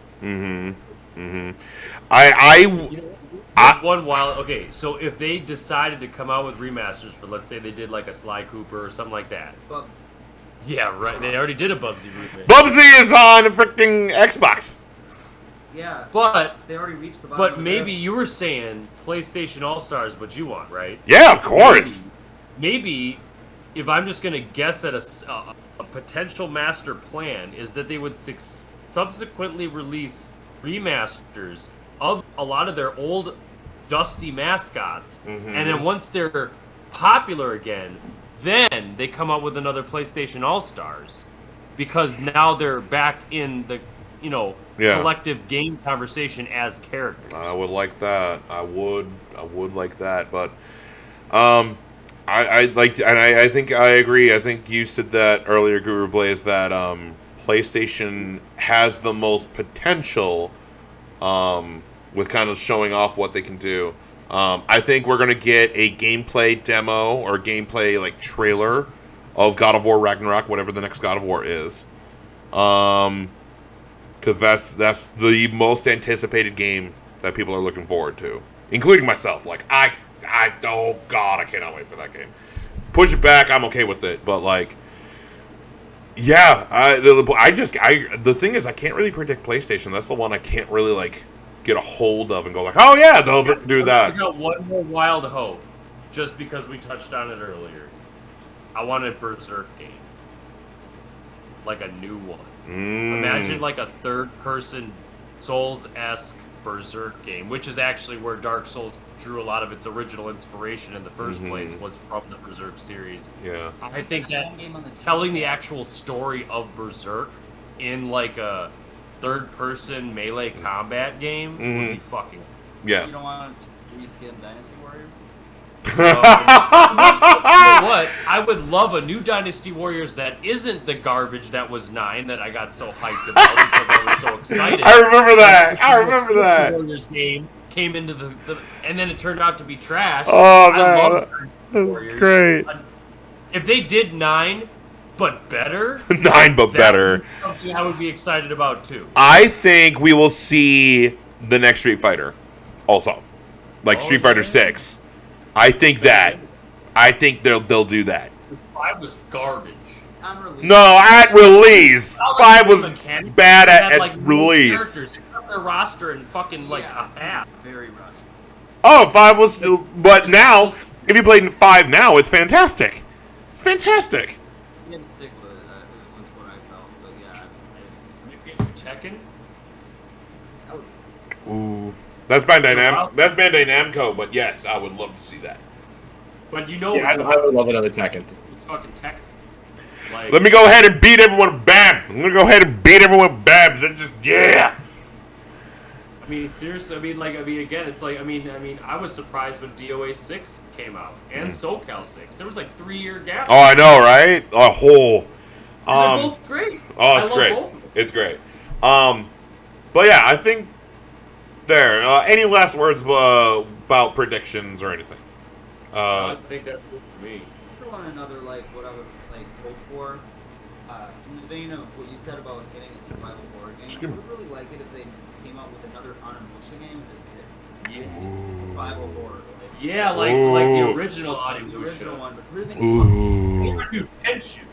There's one wild. Okay, so if they decided to come out with remasters for, let's say they did like a Sly Cooper or something like that. Bubsy. Yeah, right. They already did a Bubsy remake. Bubsy is on freaking Xbox. Yeah. But they already reached the bottom. But of the maybe barrel. you were saying PlayStation All-Stars, what you want, right? Yeah, of course. Maybe if I'm just going to guess at a potential master plan is that they would subsequently release remasters of a lot of their old dusty mascots, and then once they're popular again, then they come out with another PlayStation All-Stars, because now they're back in the collective game conversation as characters. I would like that. I would like that, but I think I agree. I think you said that earlier, Guru Blaze, that PlayStation has the most potential with kind of showing off what they can do. I think we're gonna get a gameplay demo or gameplay like trailer of God of War Ragnarok, whatever the next God of War is. Because that's the most anticipated game that people are looking forward to, including myself. Like oh god, I cannot wait for that game. Push it back, I'm okay with it, but like, yeah, the thing is, I can't really predict PlayStation. That's the one I can't really like get a hold of and go like, oh yeah, they'll do that. I got one more wild hope, just because we touched on it earlier. I want a Berserk game, like a new one. Imagine like a third-person Souls-esque Berserk game, which is actually where Dark Souls drew a lot of its original inspiration in the first place, was from the Berserk series. Yeah. I think that telling the actual story of Berserk in like a third-person melee combat game would be fucking. Yeah. You don't want to reskin Dynasty Warriors? You know what? I would love a new Dynasty Warriors that isn't the garbage that was 9 that I got so hyped about because I was so excited. I remember that. Warriors game came into the and then it turned out to be trash. Oh I man, love that's great. If they did 9, but better. 9 but better. Something I would be excited about too. I think we will see the next Street Fighter, also, like Street Fighter 6. I think that. I think they'll do that. 5 was garbage. On release. No, at release. 5 was Mechanics. bad They had, at like, release. characters. They cut their roster and fucking like a it's half. very rushed. Oh, 5 was, but now, if you played in 5 now, it's fantastic. It's fantastic. You had to stick with it. Was what I felt, but yeah, I didn't stick with it. Tekken? Ooh, that's Bandai Namco, but yes, I would love to see that. But you know, Yeah, I would love another Tekken. it's fucking Tekken. Like, Let me go ahead and beat everyone with Bab. I'm gonna go ahead and beat everyone with Babs. That's just, yeah. I mean, seriously. Again, it's like, I mean, I was surprised when DOA 6 came out and SoCal 6. There was like 3-year gap. Oh, I know, right? A whole. They're both great. Oh, it's I love great. both of them. It's great. But yeah, I think there. Any last words about predictions or anything? I think that's good for me. For one another, like what I would like hope for, in the vein of what you said about getting a survival horror game, I would really like it if they came out with another Onimusha game and just did it. Survival horror. Yeah, like the original Onimusha. The original one, but really Ooh. Or Tenchu.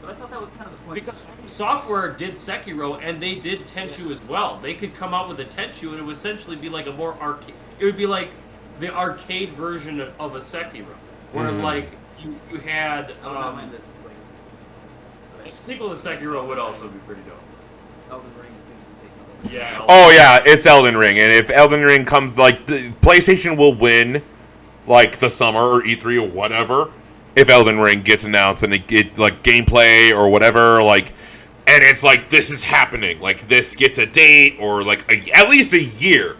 But I thought that was kind of the Because From Software did Sekiro, and they did Tenchu as well. They could come out with a Tenchu, and it would essentially be like a more arcade. It would be like the arcade version of a Sekiro, where like you had I wouldn't mind this. a sequel to Sekiro would also be pretty dope. Elden Ring seems to be taking over. Yeah. Oh yeah, it's Elden Ring, and if Elden Ring comes, like the PlayStation will win, like the summer or E3 or whatever, if Elden Ring gets announced and it get like gameplay or whatever, like, and it's like this is happening, like this gets a date or like at least a year,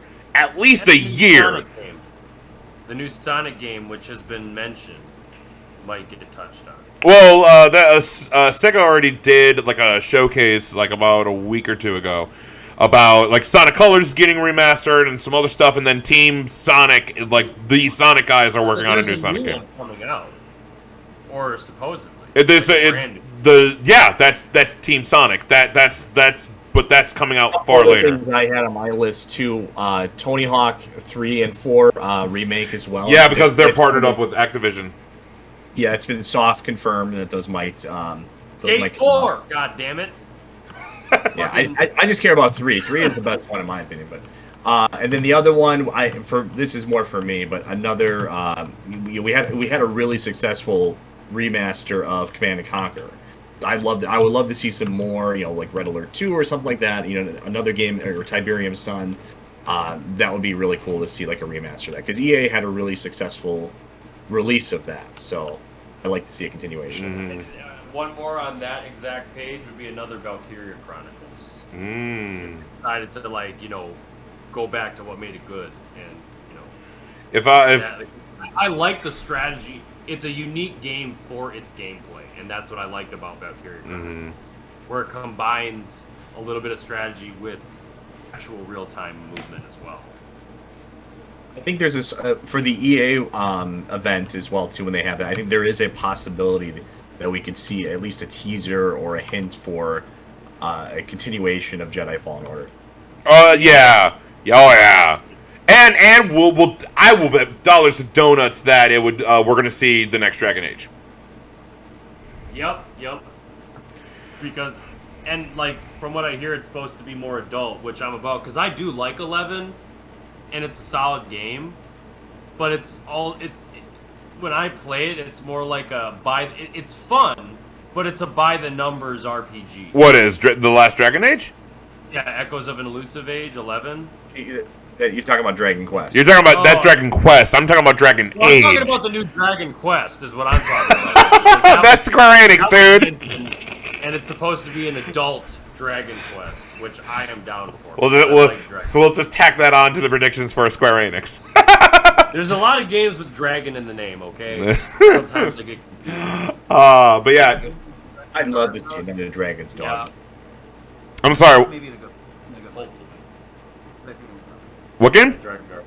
The new Sonic game, which has been mentioned, might get touched on. Well, Sega already did like a showcase like about a week or two ago about like Sonic Colors getting remastered and some other stuff, and then Team Sonic, like the Sonic guys, are working on a new Sonic game coming out, or supposedly. that's Team Sonic. But that's coming out far later. Things I had on my list too, Tony Hawk 3 and 4 remake as well. Yeah, because they're partnered up with Activision. Yeah, it's been soft confirmed that those might. Skate 4, god damn it! Yeah, I just care about 3. 3 is the best one in my opinion, but. And then the other one, this is more for me, but another we had a really successful remaster of Command & Conquer. I would love to see some more, like Red Alert 2 or something like that. Another game, or Tiberium Sun. That would be really cool to see, like a remaster of that, because EA had a really successful release of that. So I'd like to see a continuation. Mm-hmm. One more on that exact page would be another Valkyria Chronicles. Decided to go back to what made it good, and I like the strategy. It's a unique game for its gameplay, and that's what I liked about Valkyria Chronicles, where it combines a little bit of strategy with actual real-time movement as well. I think there's this for the EA event as well too. When they have that, I think there is a possibility that we could see at least a teaser or a hint for a continuation of Jedi Fallen Order. Yeah. Oh yeah. And I will bet dollars to donuts that it would we're gonna see the next Dragon Age. Yep. Because from what I hear, it's supposed to be more adult, which I'm about, because I do like 11, and it's a solid game, but when I play it, it's more like it's fun, but it's a by the numbers RPG. What is the last Dragon Age? Yeah, Echoes of an Elusive Age 11. You're talking about Dragon Quest. You're talking about that Dragon Quest. I'm talking about Dragon Age. I'm talking about the new Dragon Quest is what I'm talking about. That's Square Enix, dude. And it's supposed to be an adult Dragon Quest, which I am down for. We'll just tack that on to the predictions for Square Enix. There's a lot of games with dragon in the name, okay? Sometimes I get confused. But yeah. I'd love to see another Dragon's Dog. Yeah. I'm sorry. Maybe the good. Hopefully. What game? Dragon Guard.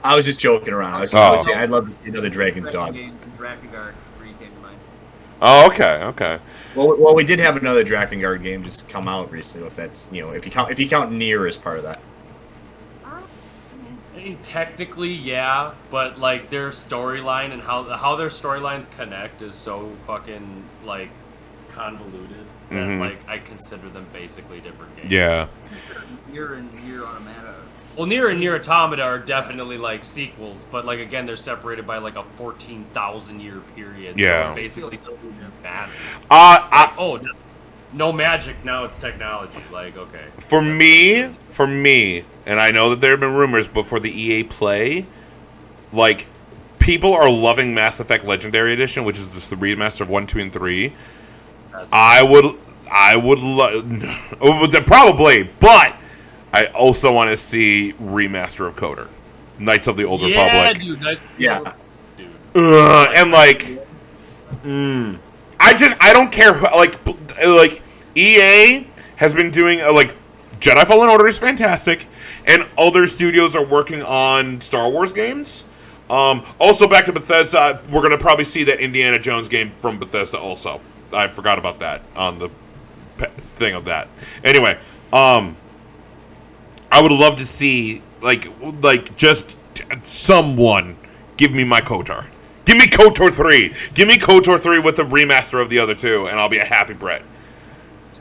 I was just joking around. I was saying I'd love to see another Dragon's Dog. Games and Drakengard 3 came to mind. Oh, okay. Well, we did have another Drakengard game just come out recently. If that's if you count Nier as part of that. I mean, technically, yeah, but their storyline and how their storylines connect is so fucking convoluted that I consider them basically different games. Yeah. Nier and Nier Automata. Well, Nier and Nier Automata are definitely sequels, but again, they're separated by a 14,000 year period. Yeah. So it basically doesn't matter. No magic, now it's technology. Okay. For me, and I know that there have been rumors, but for the EA Play, people are loving Mass Effect Legendary Edition, which is just the remaster of 1, 2, and 3. I would love, probably, but I also want to see remaster of Coder, Knights of the Old Republic. Dude, nice. Yeah, dude. I don't care. EA has been doing Jedi Fallen Order is fantastic, and other studios are working on Star Wars games. Also, back to Bethesda, we're gonna probably see that Indiana Jones game from Bethesda. Also, I forgot about that on the thing of that. Anyway, I would love to see just someone give me my KOTOR. Give me KOTOR 3. Give me KOTOR 3 with the remaster of the other two, and I'll be a happy Brett.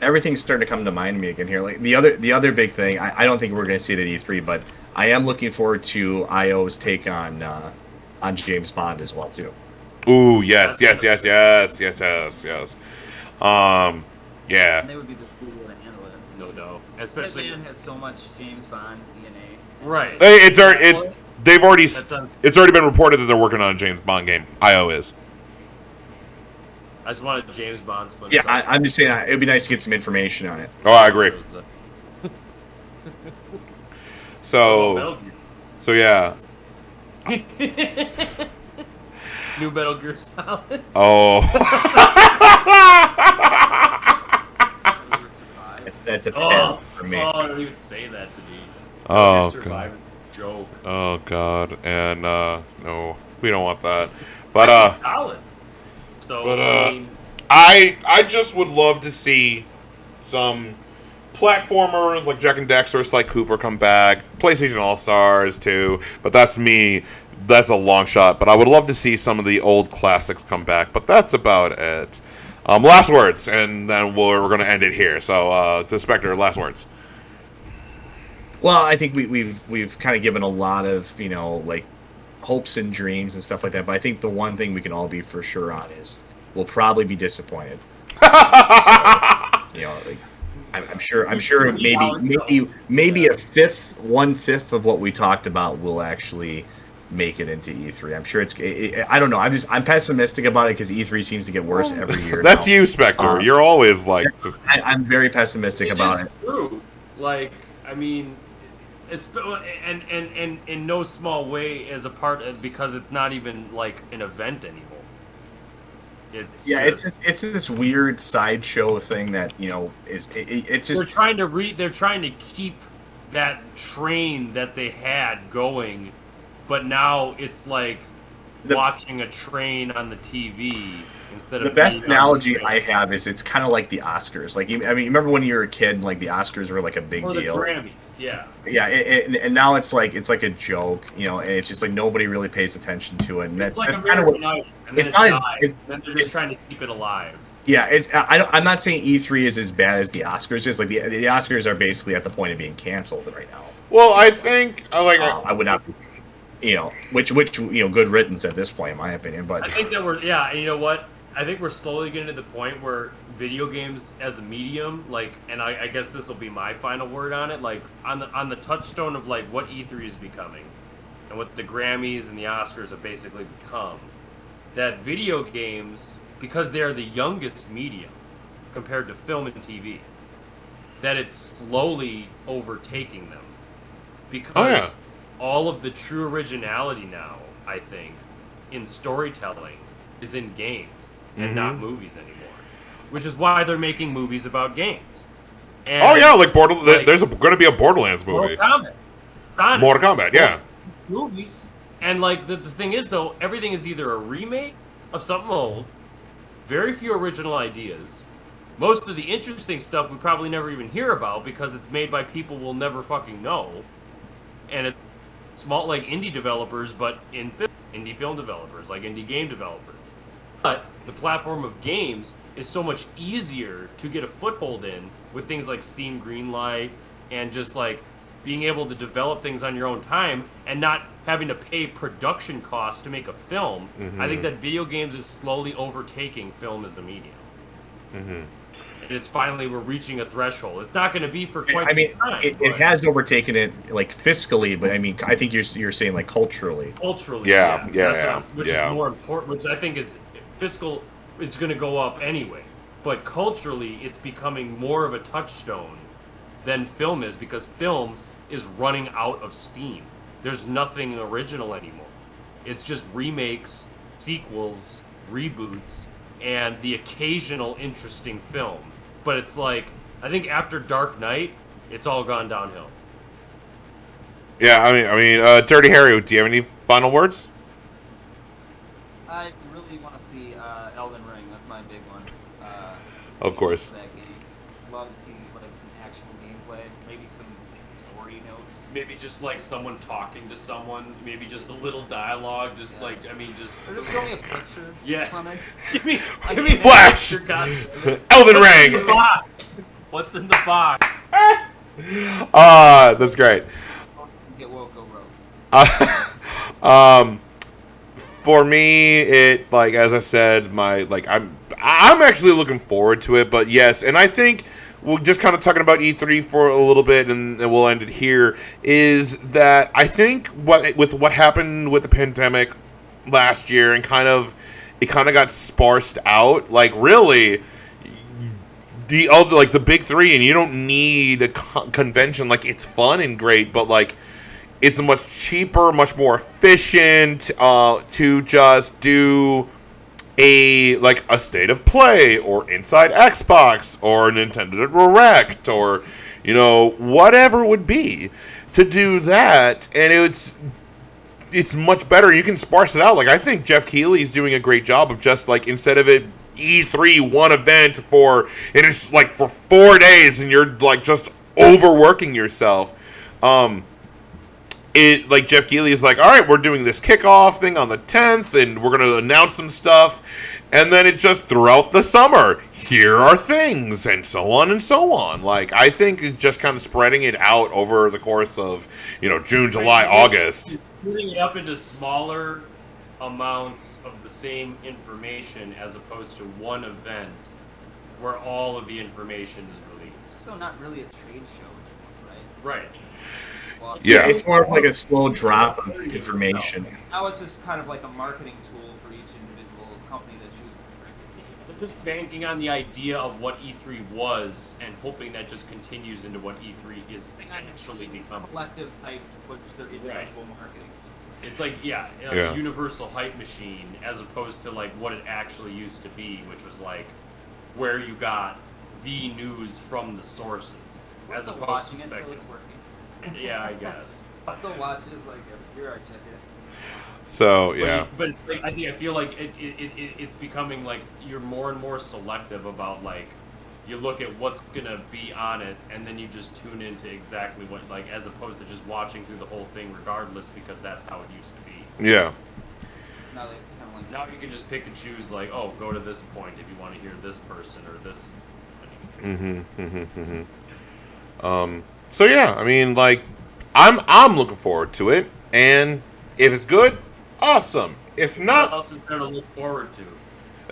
Everything's starting to come to mind to me again here. Like the other big thing, I don't think we're going to see it at E3, but I am looking forward to IO's take on James Bond as well too. Ooh, yes. Yeah. And they would be the studio to handle it. No doubt. Especially Especially Batman has so much James Bond DNA. right. It's already That's it's already been reported that they're working on a James Bond game. IO is. I just wanted James Bond split. Yeah, I'm just saying it'd be nice to get some information on it. Oh, I agree. So yeah. New Metal Gear Solid. Oh. That's a pen Oh, for me. don't even say that to me. Oh, Surviving joke. Oh God, and no, we don't want that. But Solid. So but, I mean, I just would love to see some platformers like Jack and Dexter, Sly Cooper come back, PlayStation All Stars too. But that's me. That's a long shot. But I would love to see some of the old classics come back. But that's about it. Last words, and then we're going to end it here. So, the Spectre, last words. Well, I think we've kind of given a lot of like hopes and dreams and stuff like that. But I think the one thing we can all be for sure on is we'll probably be disappointed. So, like I'm sure maybe a one fifth of what we talked about will actually make it into E3. I'm sure I don't know. I'm pessimistic about it because E3 seems to get worse every year. That's now. you, Spectre. You're always like this. I'm very pessimistic about it. True. Like, I mean, and in no small way as a part of, because it's not even like an event anymore. It's this weird sideshow thing that it's just they're trying to keep that train that they had going, but now it's like watching a train on the TV instead of the best analogy I have is it's kind of like the Oscars. Like remember when you were a kid, like the Oscars were like a big deal. Or the Grammys, yeah. Yeah, and now it's like a joke, and it's just like nobody really pays attention to it. And it's like that's kind of what. And then It's not then they're just trying to keep it alive. Yeah, I'm not saying E3 is as bad as the Oscars is. Like the Oscars are basically at the point of being canceled right now. Well, I think I would not. Which good riddance at this point, in my opinion. But I think that and you know what? I think we're slowly getting to the point where video games as a medium, like, and I guess this will be my final word on it, like on the touchstone of like what E3 is becoming, and what the Grammys and the Oscars have basically become, that video games, because they are the youngest medium compared to film and TV, that it's slowly overtaking them, because all of the true originality now, I think, in storytelling is in games and not movies anymore. Which is why they're making movies about games. And there's going to be a Borderlands movie. Mortal Kombat. Mortal Kombat, yeah. Movies. And like the thing is though, everything is either a remake of something old, very few original ideas. Most of the interesting stuff we probably never even hear about because it's made by people we'll never fucking know. And it's small, like indie developers, but indie film developers, like indie game developers. But the platform of games is so much easier to get a foothold in with things like Steam Greenlight and just like being able to develop things on your own time and not having to pay production costs to make a film. I think that video games is slowly overtaking film as a medium. And it's finally, we're reaching a threshold. It's not going to be for quite some time. It has overtaken it like fiscally, but I mean, I think you're saying like culturally. Culturally, which is more important, which I think is fiscal is going to go up anyway. But culturally, it's becoming more of a touchstone than film is, because film is running out of steam. There's nothing original anymore. It's just remakes, sequels, reboots, and the occasional interesting film. But it's like, I think after Dark Knight, it's all gone downhill. Yeah, I mean, Dirty Harry, do you have any final words? I really want to see Elden Ring. That's my big one. Of course. That game. Love to see like some actual gameplay, maybe some story story notes. Maybe just like someone talking to someone, maybe just a little dialogue, just Yeah. like, I mean, just... Or just show me a picture. Yeah. Comments. Give me Flash! picture, God. Elden What's in the Ring! box? What's in the box? That's great. Get woke, go rogue. For me, it, like, as I said, I'm actually looking forward to it, but yes, and I think we're just kind of talking about E3 for a little bit, and we'll end it here, is that I think with what happened with the pandemic last year, and it kind of got sparsed out, like, really, the big three, and you don't need a convention, like, it's fun and great, but, like, it's much cheaper, much more efficient to just do a state of play or Inside Xbox or Nintendo Direct or whatever it would be to do that, and it's much better. You can sparse it out. Like, I think Jeff Keighley's doing a great job of just like, instead of it E3 one event it's like for 4 days and you're like just overworking yourself. Jeff Keighley is like, all right, we're doing this kickoff thing on the 10th, and we're going to announce some stuff, and then it's just throughout the summer, here are things, and so on and so on. Like, I think it's just kind of spreading it out over the course of, June, July, August. Putting it up into smaller amounts of the same information as opposed to one event where all of the information is released. So not really a trade show, right? Right. Well, Yeah. It's more of like a slow drop of information. now it's just kind of like a marketing tool for each individual company that chooses. But just banking on the idea of what E3 was and hoping that just continues into what E3 is actually become. Collective hype to push their individual marketing. It's like, a universal hype machine as opposed to like what it actually used to be, which was like where you got the news from the sources. We're As still opposed watching to it, so speculating. it's working. Yeah, I guess. I still watch it like every year I check it. So, yeah. But like, I feel like it's becoming like you're more and more selective about like you look at what's gonna be on it and then you just tune into exactly what, like, as opposed to just watching through the whole thing regardless because that's how it used to be. Yeah. Now it's kind of like Now you can just pick and choose like, oh, go to this point if you want to hear this person or this. So yeah, I mean, like, I'm looking forward to it, and if it's good, awesome. If What not, else is there to look forward to?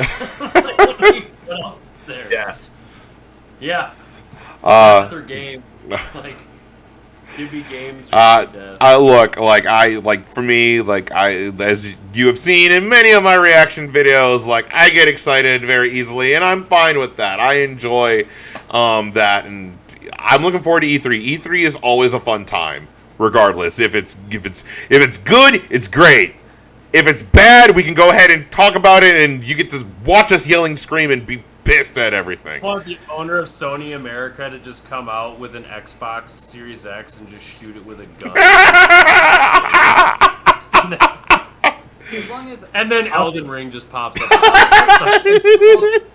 What else is there? Yeah. Yeah. uh, Other game. Like, give me games. for me, like, as you have seen in many of my reaction videos, like, I get excited very easily, and I'm fine with that. I enjoy that, and I'm looking forward to E3. E3 is always a fun time, regardless. If it's good, it's great. If it's bad, we can go ahead and talk about it, and you get to watch us yelling, scream, and be pissed at everything. I want the owner of Sony America to just come out with an Xbox Series X and just shoot it with a gun. as long as And then Elden Ring just pops up.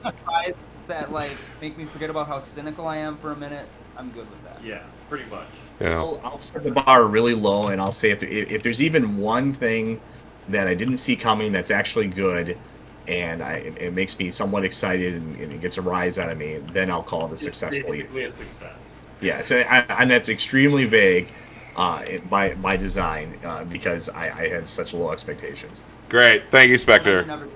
surprises that like make me forget about how cynical I am for a minute, I'm good with that. Yeah, pretty much. Yeah. I'll set the bar really low, and I'll say if there's even one thing that I didn't see coming that's actually good, and it makes me somewhat excited and it gets a rise out of me, then I'll call it a successful It's year. basically a success. Yeah, so and that's extremely vague by design because I have such low expectations. Great. Thank you, Spectre. Never-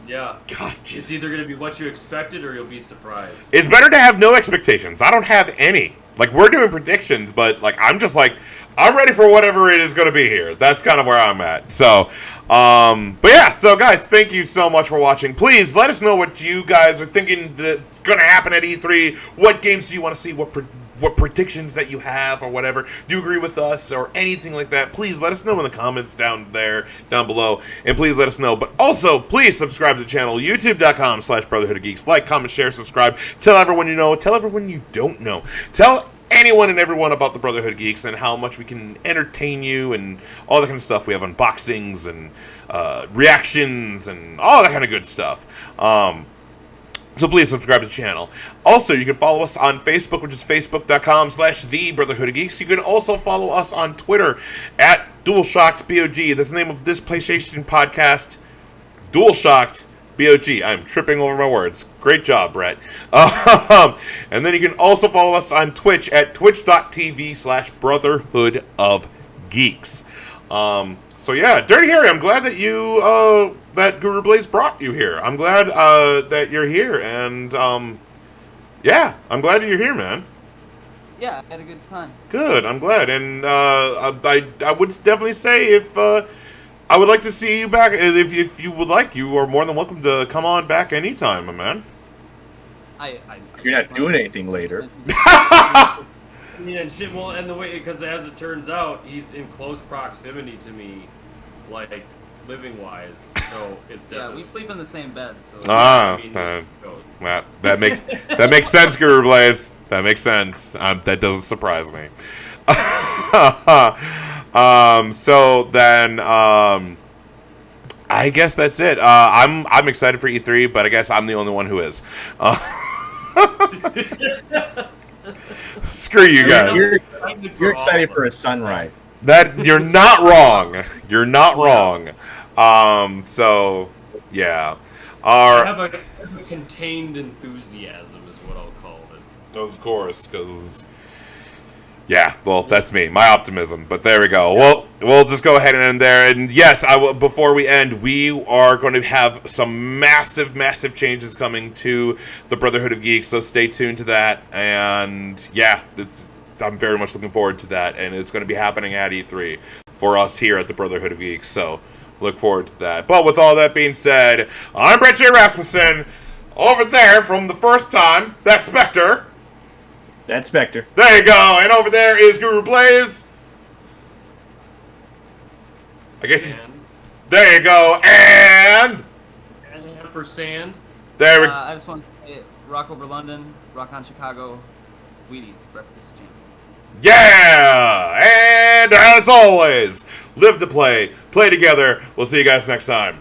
Yeah. God, It's either going to be what you expected or you'll be surprised. It's better to have no expectations. I don't have any. Like, we're doing predictions, but, like, I'm just like, I'm ready for whatever it is going to be here. That's kind of where I'm at. So, but yeah, so guys, thank you so much for watching. Please let us know what you guys are thinking that's going to happen at E3. What games do you want to see? What predictions that you have or whatever. Do you agree with us or anything like that? Please let us know in the comments down below. And please let us know. But also, please subscribe to the channel, youtube.com/Brotherhood of Geeks. Like, comment, share, subscribe. Tell everyone you know. Tell everyone you don't know. Tell anyone and everyone about the Brotherhood of Geeks and how much we can entertain you and all that kind of stuff. We have unboxings and reactions and all that kind of good stuff. So please subscribe to the channel. Also, you can follow us on Facebook, which is facebook.com/thebrotherhoodofgeeks. You can also follow us on Twitter at Dualshock'd BOG. That's the name of this PlayStation podcast, Dualshock'd BOG. I'm tripping over my words. Great job, Brett. And then you can also follow us on Twitch at twitch.tv/brotherhoodofgeeks. So yeah, Dirty Harry, I'm glad that you that Guru Blaze brought you here. I'm glad that you're here, and yeah, I'm glad that you're here, man. Yeah, I had a good time. Good, I'm glad, and I would definitely say if I would like to see you back, if you would like, you are more than welcome to come on back anytime, my man. You're not doing anything later. Yeah, and shit. Well, and the way, because as it turns out, he's in close proximity to me, like living wise. So it's definitely. Yeah, we sleep in the same bed. So. That makes sense, Guru Blaze. That makes sense. That doesn't surprise me. So then, I guess that's it. I'm excited for E3, but I guess I'm the only one who is. Screw you guys. You're excited for a sunrise. That you're not wrong. You're not wrong. So yeah. I have a contained enthusiasm, is what I'll call it. Of course, because yeah, well, that's me, my optimism. But there we go. Well, we'll just go ahead and end there. And yes, before we end, we are going to have some massive, massive changes coming to the Brotherhood of Geeks. So stay tuned to that. And yeah, I'm very much looking forward to that. And it's going to be happening at E3 for us here at the Brotherhood of Geeks. So look forward to that. But with all that being said, I'm Brett J. Rasmussen. Over there from the first time, that's Spectre. That's Spectre. There you go. And over there is Guru Blaze. I guess there you go. And ampersand. There we I just want to say, rock over London, rock on Chicago, Wheatie, Breakfast of Champions. Yeah! And as always, live to play, play together. We'll see you guys next time.